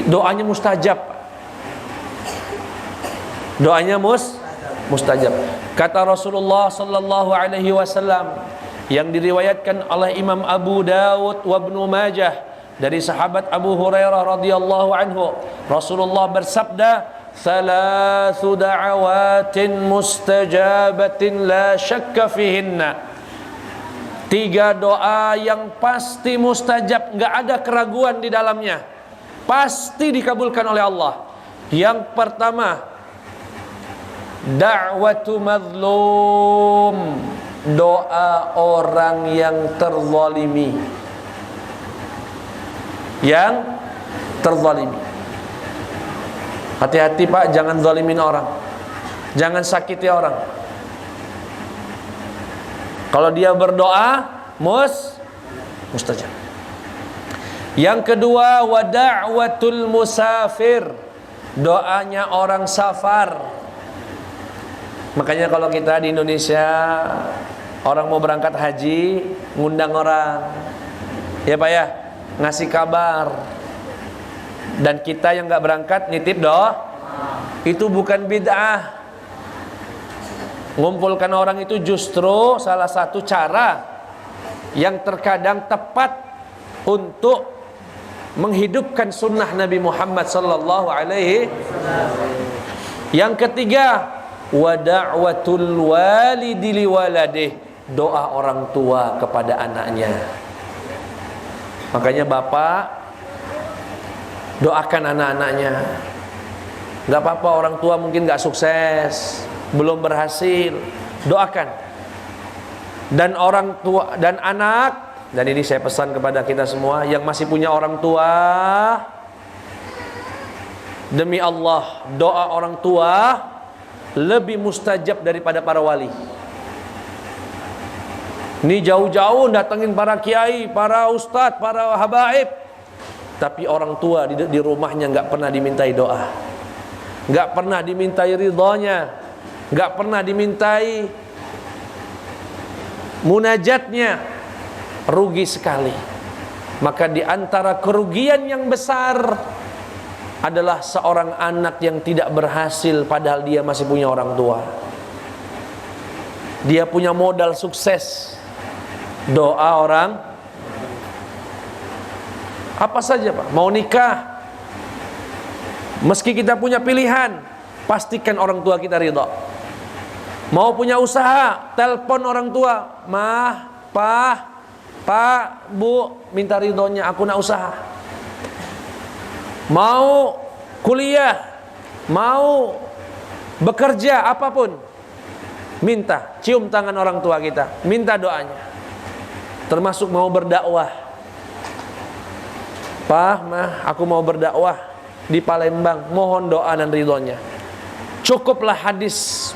Speaker 1: Doanya mustajab. Doanya mustajab. Kata Rasulullah sallallahu alaihi wasallam yang diriwayatkan oleh Imam Abu Dawud wa Ibnu Majah dari sahabat Abu Hurairah radhiyallahu anhu, Rasulullah bersabda, "Thalathu da'awatin mustajabatin la syakka fihinna." 3 doa yang pasti mustajab, enggak ada keraguan di dalamnya. Pasti dikabulkan oleh Allah. Yang pertama, Da'watu mazlum, doa orang yang terzalimi. Yang terzalimi. Hati-hati Pak, jangan zalimin orang, jangan sakiti orang. Kalau dia berdoa mustajab. Yang kedua, wa da'watul musafir, doanya orang safar. Makanya kalau kita di Indonesia, orang mau berangkat haji, ngundang orang, ya Pak ya, ngasih kabar. Dan kita yang nggak berangkat nitip doa, itu bukan bid'ah. Ngumpulkan orang itu justru salah satu cara yang terkadang tepat untuk menghidupkan sunnah Nabi Muhammad sallallahu alaihi. Yang ketiga, wa da'watul walidi liwaladih, doa orang tua kepada anaknya. Makanya bapak doakan anak-anaknya. Gak apa-apa orang tua mungkin gak sukses, belum berhasil, doakan. Dan orang tua dan anak, dan ini saya pesan kepada kita semua yang masih punya orang tua, demi Allah, doa orang tua lebih mustajab daripada para wali. Ini jauh-jauh datengin para kiai, para ustadz, para habaib, tapi orang tua di rumahnya nggak pernah dimintai doa, nggak pernah dimintai ridhonya, nggak pernah dimintai munajatnya, rugi sekali. Maka di antara kerugian yang besar adalah seorang anak yang tidak berhasil padahal dia masih punya orang tua. Dia punya modal sukses, doa orang. Apa saja Pak, mau nikah, meski kita punya pilihan, pastikan orang tua kita ridha. Mau punya usaha, telepon orang tua, mah, pak, bu, minta ridhonya, aku nak usaha. Mau kuliah, mau bekerja, apapun, minta, cium tangan orang tua kita, minta doanya. Termasuk mau berdakwah, Pak, mah, aku mau berdakwah di Palembang, mohon doa dan ridhonya. Cukuplah hadis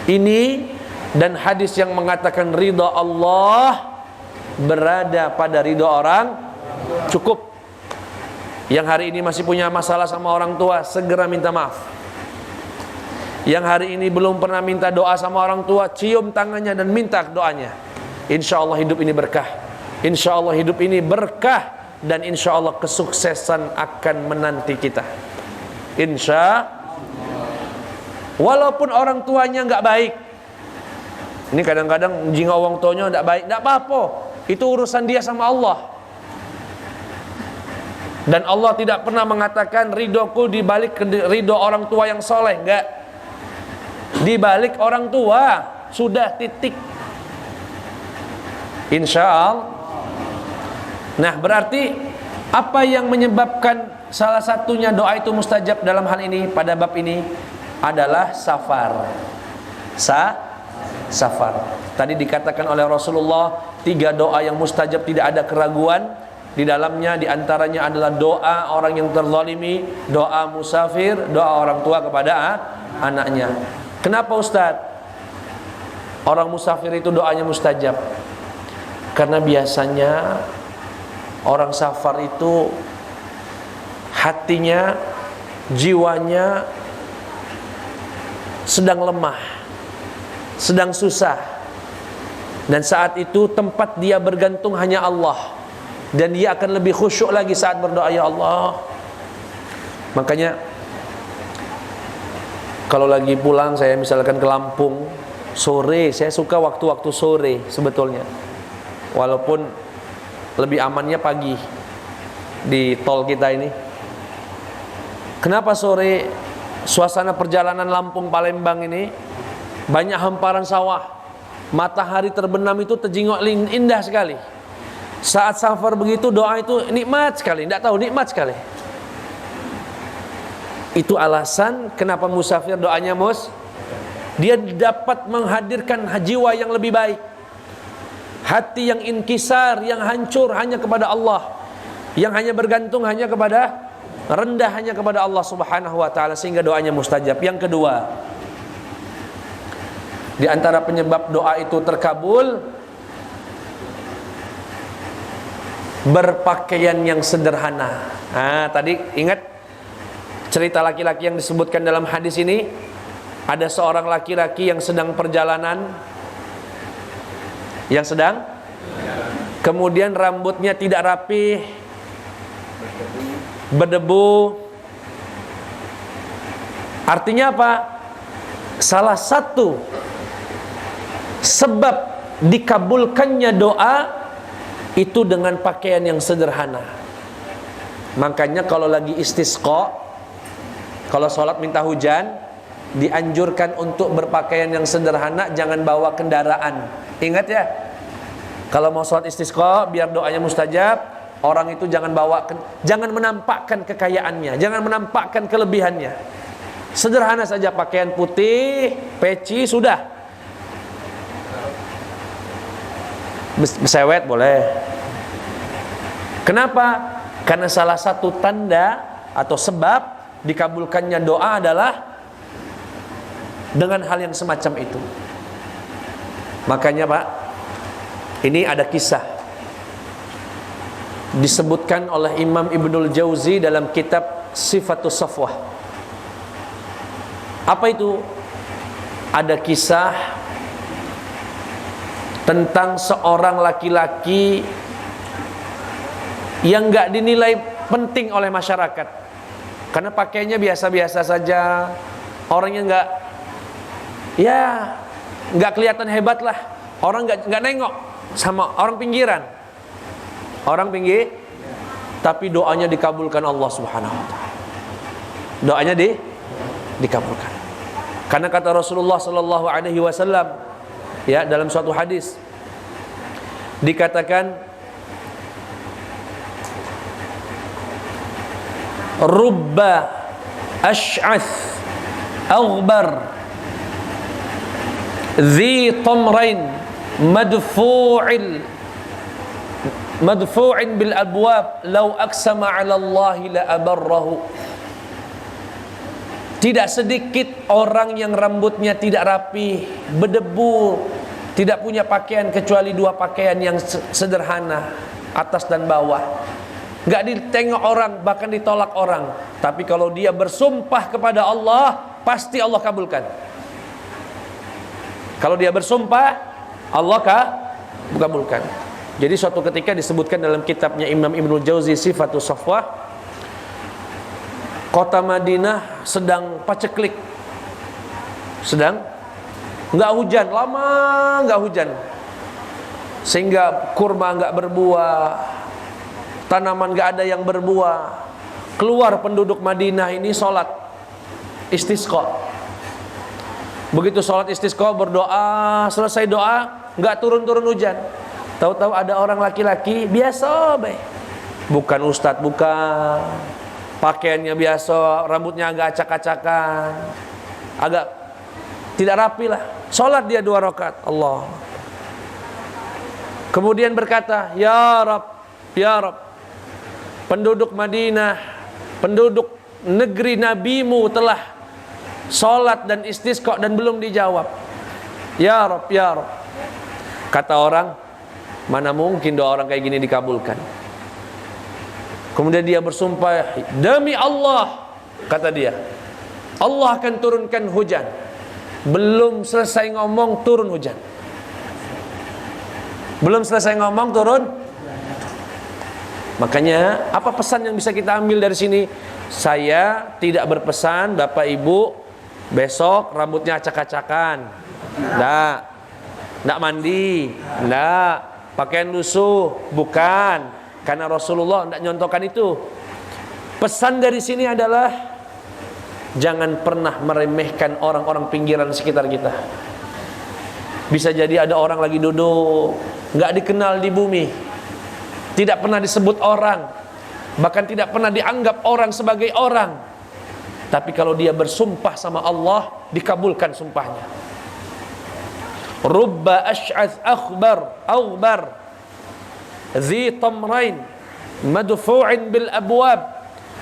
Speaker 1: ini dan hadis yang mengatakan ridha Allah berada pada ridha orang, cukup. Yang hari ini masih punya masalah sama orang tua, segera minta maaf. Yang hari ini belum pernah minta doa sama orang tua, cium tangannya dan minta doanya. Insya Allah hidup ini berkah, insya Allah hidup ini berkah, dan insya Allah kesuksesan akan menanti kita. Insya, walaupun orang tuanya nggak baik. Ini kadang-kadang jika orang tuanya nggak baik, nggak apa-apa, itu urusan dia sama Allah. Dan Allah tidak pernah mengatakan ridhoku di balik ridho orang tua yang soleh, enggak. Di balik orang tua sudah, titik. Insya Allah. Nah, berarti apa yang menyebabkan salah satunya doa itu mustajab dalam hal ini, pada bab ini adalah safar. Safar. Tadi dikatakan oleh Rasulullah 3 doa yang mustajab, tidak ada keraguan di dalamnya. Di antaranya adalah doa orang yang terzalimi, doa musafir, doa orang tua kepada anaknya. Kenapa Ustaz? Orang musafir itu doanya mustajab. Karena biasanya orang safar itu hatinya, jiwanya sedang lemah, sedang susah. Dan saat itu tempat dia bergantung hanya Allah. Dan dia akan lebih khusyuk lagi saat berdoa, ya Allah. Makanya kalau lagi pulang, saya misalkan ke Lampung sore, saya suka waktu-waktu sore sebetulnya. Walaupun lebih amannya pagi di tol kita ini. Kenapa sore? Suasana perjalanan Lampung Palembang ini banyak hamparan sawah, matahari terbenam itu terjengok indah sekali. Saat safar begitu, doa itu nikmat sekali, tidak tahu, nikmat sekali. Itu alasan kenapa musafir doanya dia dapat menghadirkan jiwa yang lebih baik, hati yang inkisar, yang hancur hanya kepada Allah, yang hanya bergantung hanya kepada, rendah hanya kepada Allah Subhanahu wa taala, sehingga doanya mustajab. Yang kedua, di antara penyebab doa itu terkabul, berpakaian yang sederhana. Tadi ingat cerita laki-laki yang disebutkan dalam hadis ini? Ada seorang laki-laki yang sedang perjalanan, kemudian rambutnya tidak rapi, berdebu. Artinya apa? Salah satu sebab dikabulkannya doa itu dengan pakaian yang sederhana. Makanya kalau lagi istisqa, kalau sholat minta hujan, dianjurkan untuk berpakaian yang sederhana, jangan bawa kendaraan. Ingat ya, kalau mau sholat istisqa biar doanya mustajab, orang itu jangan jangan menampakkan kekayaannya, jangan menampakkan kelebihannya. Sederhana saja, pakaian putih, peci, sudah. Besewet boleh. Kenapa? Karena salah satu tanda atau sebab dikabulkannya doa adalah dengan hal yang semacam itu. Makanya Pak, ini ada kisah disebutkan oleh Imam Ibnul Jauzi dalam kitab Sifatus Safwah. Apa itu? Ada kisah tentang seorang laki-laki yang gak dinilai penting oleh masyarakat karena pakainya biasa-biasa saja, orangnya nggak kelihatan hebat lah, orang nggak nengok sama orang pinggiran, tapi doanya dikabulkan Allah Subhanahu wa taala. Doanya dikabulkan. Karena kata Rasulullah sallallahu alaihi wasallam, ya, dalam suatu hadis dikatakan, rubba ash'ath aghbar ذي طمرين مدفوع بالأبواب لو أقسم على الله لأبره. Tidak sedikit orang yang rambutnya tidak rapi, berdebu, tidak punya pakaian kecuali dua pakaian yang sederhana, atas dan bawah. Gak ditengok orang, bahkan ditolak orang. Tapi kalau dia bersumpah kepada Allah, pasti Allah kabulkan. Kalau dia bersumpah, Allah kabulkan. Jadi suatu ketika disebutkan dalam kitabnya Imam Ibnul Jauzi Sifatus Safwah, kota Madinah sedang paceklik, nggak hujan, lama nggak hujan, sehingga kurma nggak berbuah, tanaman nggak ada yang berbuah. Keluar penduduk Madinah ini sholat istisqa. Begitu sholat istisqa, berdoa, selesai doa, nggak turun-turun hujan. Tahu-tahu ada orang laki-laki biasa, bukan ustadz, bukan, pakaiannya biasa, rambutnya agak acak-acakan, agak tidak rapi lah. Sholat dia 2 rakaat, Allah. Kemudian berkata, ya Rab, penduduk Madinah, penduduk negeri nabimu telah sholat dan istisqa dan belum dijawab. Ya Rab. Kata orang, mana mungkin doa orang kayak gini dikabulkan. Kemudian dia bersumpah, demi Allah, kata dia, Allah akan turunkan hujan. Belum selesai ngomong turun hujan. Makanya apa pesan yang bisa kita ambil dari sini? Saya tidak berpesan Bapak Ibu besok rambutnya acak-acakan, nggak mandi, nggak pakaian lusuh, bukan. Karena Rasulullah nggak nyontohkan itu. Pesan dari sini adalah jangan pernah meremehkan orang-orang pinggiran sekitar kita. Bisa jadi ada orang lagi duduk, nggak dikenal di bumi, tidak pernah disebut orang, bahkan tidak pernah dianggap orang sebagai orang. Tapi kalau dia bersumpah sama Allah, dikabulkan sumpahnya. Rubba ash'ath aghbar dhi tamrain madfu'in bil abwab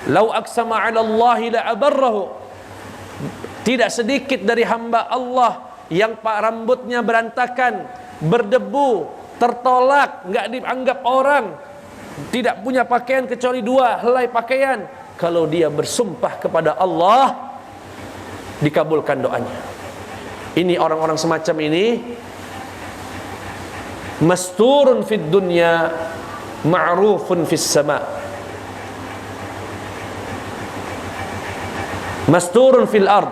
Speaker 1: law aqsama 'ala Allah la abarrahu. Tidak sedikit dari hamba Allah yang rambutnya berantakan, berdebu, tertolak, enggak dianggap orang, tidak punya pakaian kecuali 2 helai pakaian. Kalau dia bersumpah kepada Allah, dikabulkan doanya. Ini orang-orang semacam ini masturun fid dunya, ma'rufun fis sama. Masturun fil ard,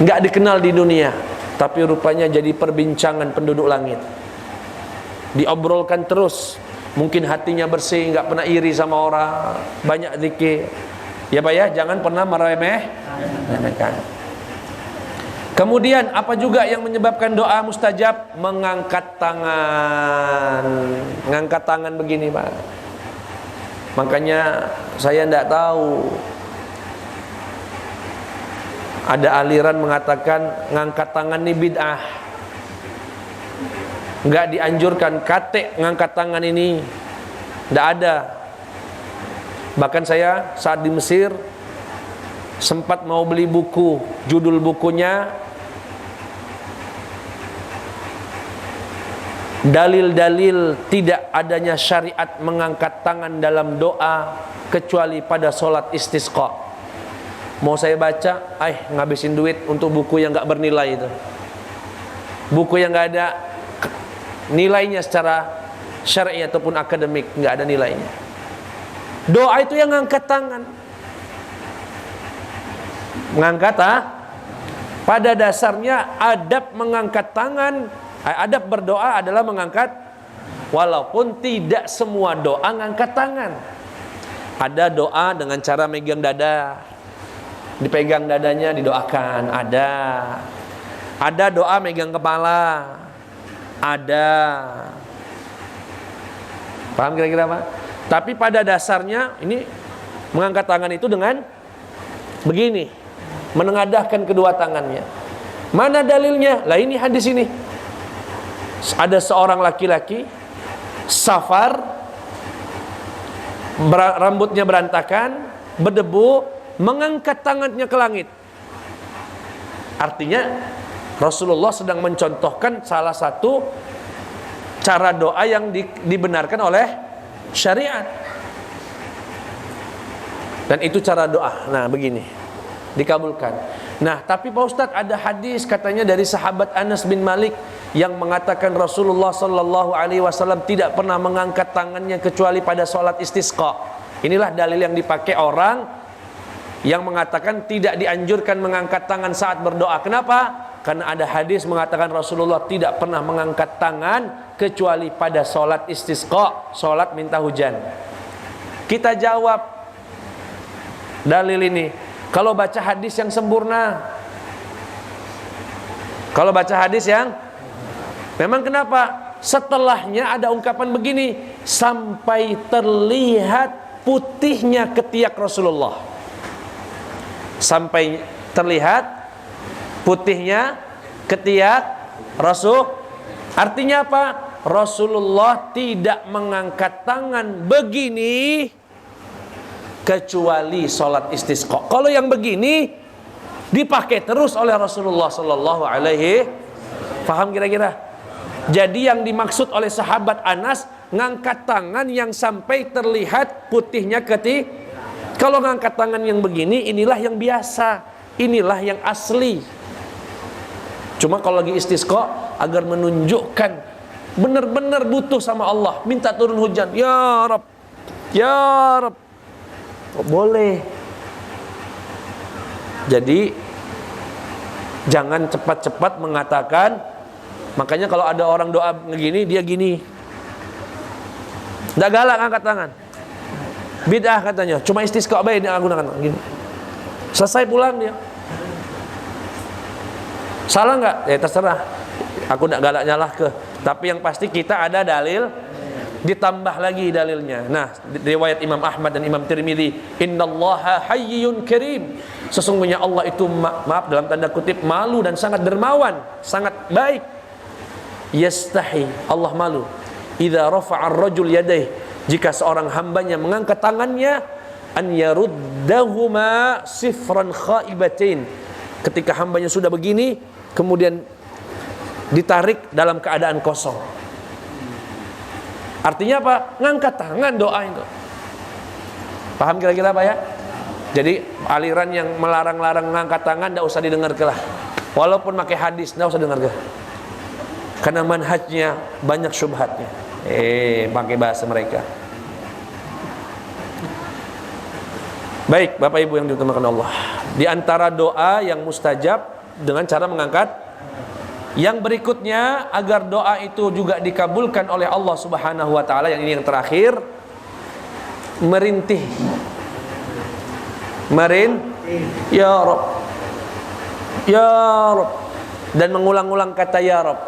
Speaker 1: enggak dikenal di dunia, tapi rupanya jadi perbincangan penduduk langit. Diobrolkan terus. Mungkin hatinya bersih, enggak pernah iri sama orang, banyak zikir. Ya Pak ya, jangan pernah meremehkan. Kemudian apa juga yang menyebabkan doa mustajab? Mengangkat tangan. Mengangkat tangan begini Pak. Makanya saya tidak tahu, ada aliran mengatakan ngangkat tangan ini bid'ah, nggak dianjurkan. Kate ngangkat tangan ini tidak ada. Bahkan saya saat di Mesir sempat mau beli buku, judul bukunya dalil-dalil tidak adanya syariat mengangkat tangan dalam doa kecuali pada sholat istisqa. Mau saya baca, ngabisin duit untuk buku yang gak bernilai itu, buku yang gak ada nilainya secara syar'i ataupun akademik, gak ada nilainya. Doa itu yang ngangkat tangan. Mengangkat pada dasarnya adab mengangkat tangan, adab berdoa adalah mengangkat, walaupun tidak semua doa ngangkat tangan. Ada doa dengan cara megang dada, dipegang dadanya didoakan, ada doa megang kepala, ada. Paham kira-kira Pak? Tapi pada dasarnya ini mengangkat tangan itu dengan begini, menengadahkan kedua tangannya. Mana dalilnya? Lah ini hadis ini. Ada seorang laki-laki safar, rambutnya berantakan, berdebu, mengangkat tangannya ke langit. Artinya Rasulullah sedang mencontohkan salah satu cara doa yang dibenarkan oleh syariat. Dan itu cara doa. Nah begini, dikabulkan. Nah tapi Pak Ustadz, ada hadis katanya dari sahabat Anas bin Malik yang mengatakan Rasulullah sallallahu alaihi wasallam tidak pernah mengangkat tangannya kecuali pada sholat istisqa. Inilah dalil yang dipakai orang yang mengatakan tidak dianjurkan mengangkat tangan saat berdoa. Kenapa? Karena ada hadis mengatakan Rasulullah tidak pernah mengangkat tangan kecuali pada sholat istisqa, sholat minta hujan. Kita jawab dalil ini, kalau baca hadis yang sempurna, kalau baca hadis yang memang, kenapa? Setelahnya ada ungkapan begini, sampai terlihat putihnya ketiak Rasulullah. Sampai terlihat putihnya ketiak Rasul. Artinya apa? Rasulullah tidak mengangkat tangan begini kecuali sholat istisqa. Kalau yang begini dipakai terus oleh Rasulullah sallallahu alaihi. Paham kira-kira? Jadi yang dimaksud oleh sahabat Anas, ngangkat tangan yang sampai terlihat putihnya ketiak. Kalau ngangkat tangan yang begini, inilah yang biasa, inilah yang asli. Cuma kalau lagi istisqa, agar menunjukkan benar-benar butuh sama Allah, minta turun hujan, ya Rabb, ya Rabb, boleh. Jadi jangan cepat-cepat mengatakan. Makanya kalau ada orang doa begini, dia gini, nggak galak angkat tangan, bid'ah katanya, cuma istisqa baik dia gunakan gini. Selesai pulang dia. Salah nggak? Ya terserah. Aku nggak galak nyalah ke. Tapi yang pasti kita ada dalil Ditambah lagi dalilnya. Nah, riwayat Imam Ahmad dan Imam Tirmidzi, innallaha hayyun karim. Sesungguhnya Allah itu maaf dalam tanda kutip malu dan sangat dermawan, sangat baik. Yastahi, Allah malu. Idza rafa'a ar-rajul yadayhi, jika seorang hambanya mengangkat tangannya, an yaruddahuma sifran khaibatain. Ketika hambanya sudah begini, kemudian ditarik dalam keadaan kosong. Artinya apa? Ngangkat tangan doa itu. Paham kira-kira apa ya? Jadi aliran yang melarang-larang ngangkat tangan tidak usah didengar lah. Walaupun pakai hadis tidak usah dengar lah. Karena manhajnya banyak syubhatnya. Pakai bahasa mereka. Baik, Bapak Ibu yang diutamakan Allah. Di antara doa yang mustajab dengan cara mengangkat. Yang berikutnya, agar doa itu juga dikabulkan oleh Allah Subhanahu wa taala, yang ini yang terakhir, merintih. Ya Rabb. Ya Rabb. Dan mengulang-ulang kata ya Rabb.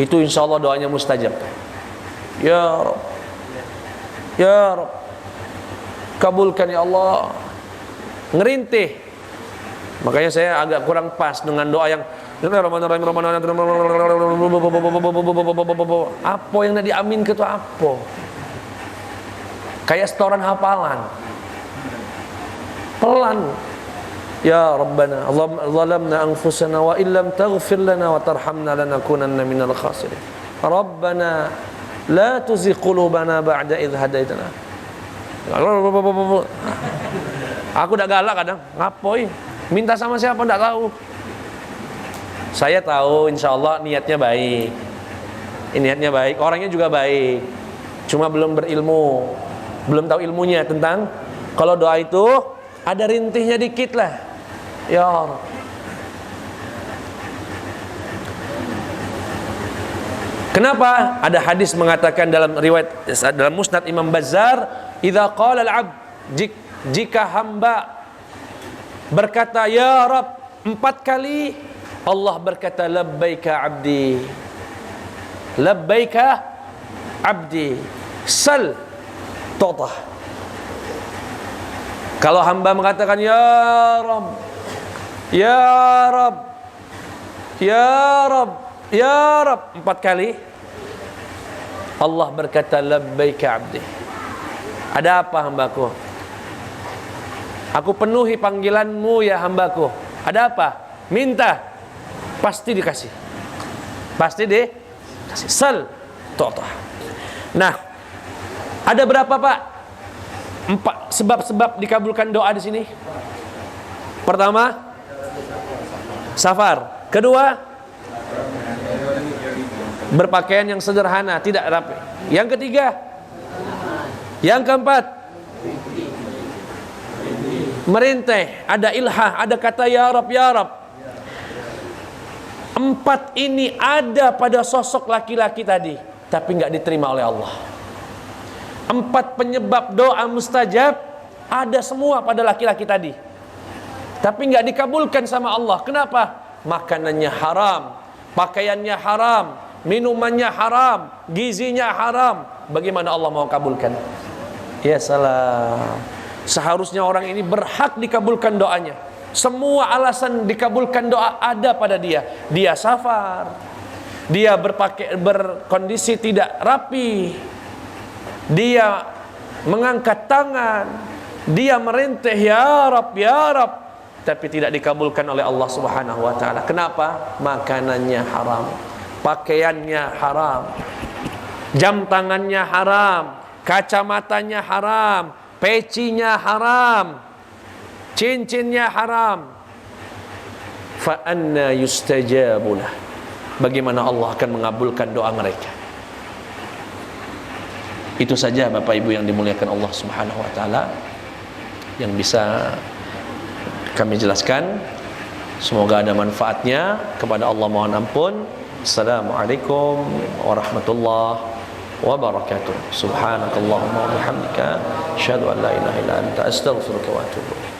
Speaker 1: Itu insyaallah doanya mustajab. Ya Rabb. Ya Rabb. Kabulkan ya Allah. Ngerintih. Makanya saya agak kurang pas dengan doa yang apa yang nak diamin ke tu apa? Kayak setoran hafalan. Pelan. Ya Rabbana, zalamna anfusana wa illam taghfir lana wa tarhamna lanakunanna minal khasirin. Rabbana la tuzigh qulubana ba'da idh hadaitana. Aku dah galak kadang, ngapoi? Minta sama siapa enggak tahu. Saya tahu insyaallah niatnya baik. Niatnya baik, orangnya juga baik. Cuma belum berilmu. Belum tahu ilmunya tentang kalau doa itu ada rintihnya dikit lah. Ya Allah. Kenapa? Ada hadis mengatakan dalam riwayat dalam Musnad Imam Bazzar, idza qala al-'abd, jika hamba berkata ya Rabb 4 kali, Allah berkata labbaika 'abdi. Labbaika 'abdi. Sal tu'tah. Kalau hamba mengatakan ya Rabb, ya Rabb, ya Rabb, ya Rabb 4 kali, Allah berkata labbaika 'abdi. Ada apa hambaku? Aku penuhi panggilanmu ya hambaku. Ada apa? Minta. Pasti dikasih. Pasti dikasih. Sal tu'tah. Nah, ada berapa Pak? 4 sebab-sebab dikabulkan doa di sini. Pertama, safar. Kedua, berpakaian yang sederhana, tidak rapi. Yang ketiga, yang keempat, merintih, ada ilhah, ada kata ya Rabb, ya Rabb. 4 ini ada pada sosok laki-laki tadi, tapi enggak diterima oleh Allah. 4 penyebab doa mustajab ada semua pada laki-laki tadi, tapi enggak dikabulkan sama Allah. Kenapa? Makanannya haram, pakaiannya haram, minumannya haram, gizinya haram. Bagaimana Allah mau kabulkan? Ya salam. Seharusnya orang ini berhak dikabulkan doanya. Semua alasan dikabulkan doa ada pada dia. Dia safar, dia berkondisi tidak rapi, dia mengangkat tangan, dia merintih ya Rabb, ya Rabb, tapi tidak dikabulkan oleh Allah Subhanahu wa taala. Kenapa? Makanannya haram, pakaiannya haram, jam tangannya haram, kacamatanya haram, pecinya haram, cincinnya haram. Fa anna yustajabulah. Bagaimana Allah akan mengabulkan doa mereka? Itu saja Bapak Ibu yang dimuliakan Allah Subhanahu wa taala yang bisa kami jelaskan. Semoga ada manfaatnya. Kepada Allah mohon ampun. Assalamualaikum warahmatullahi wabarakatuh. Subhanakallahumma wa bihamdika asyhadu an la ilaha illa anta astaghfiruka wa atubu ilaik.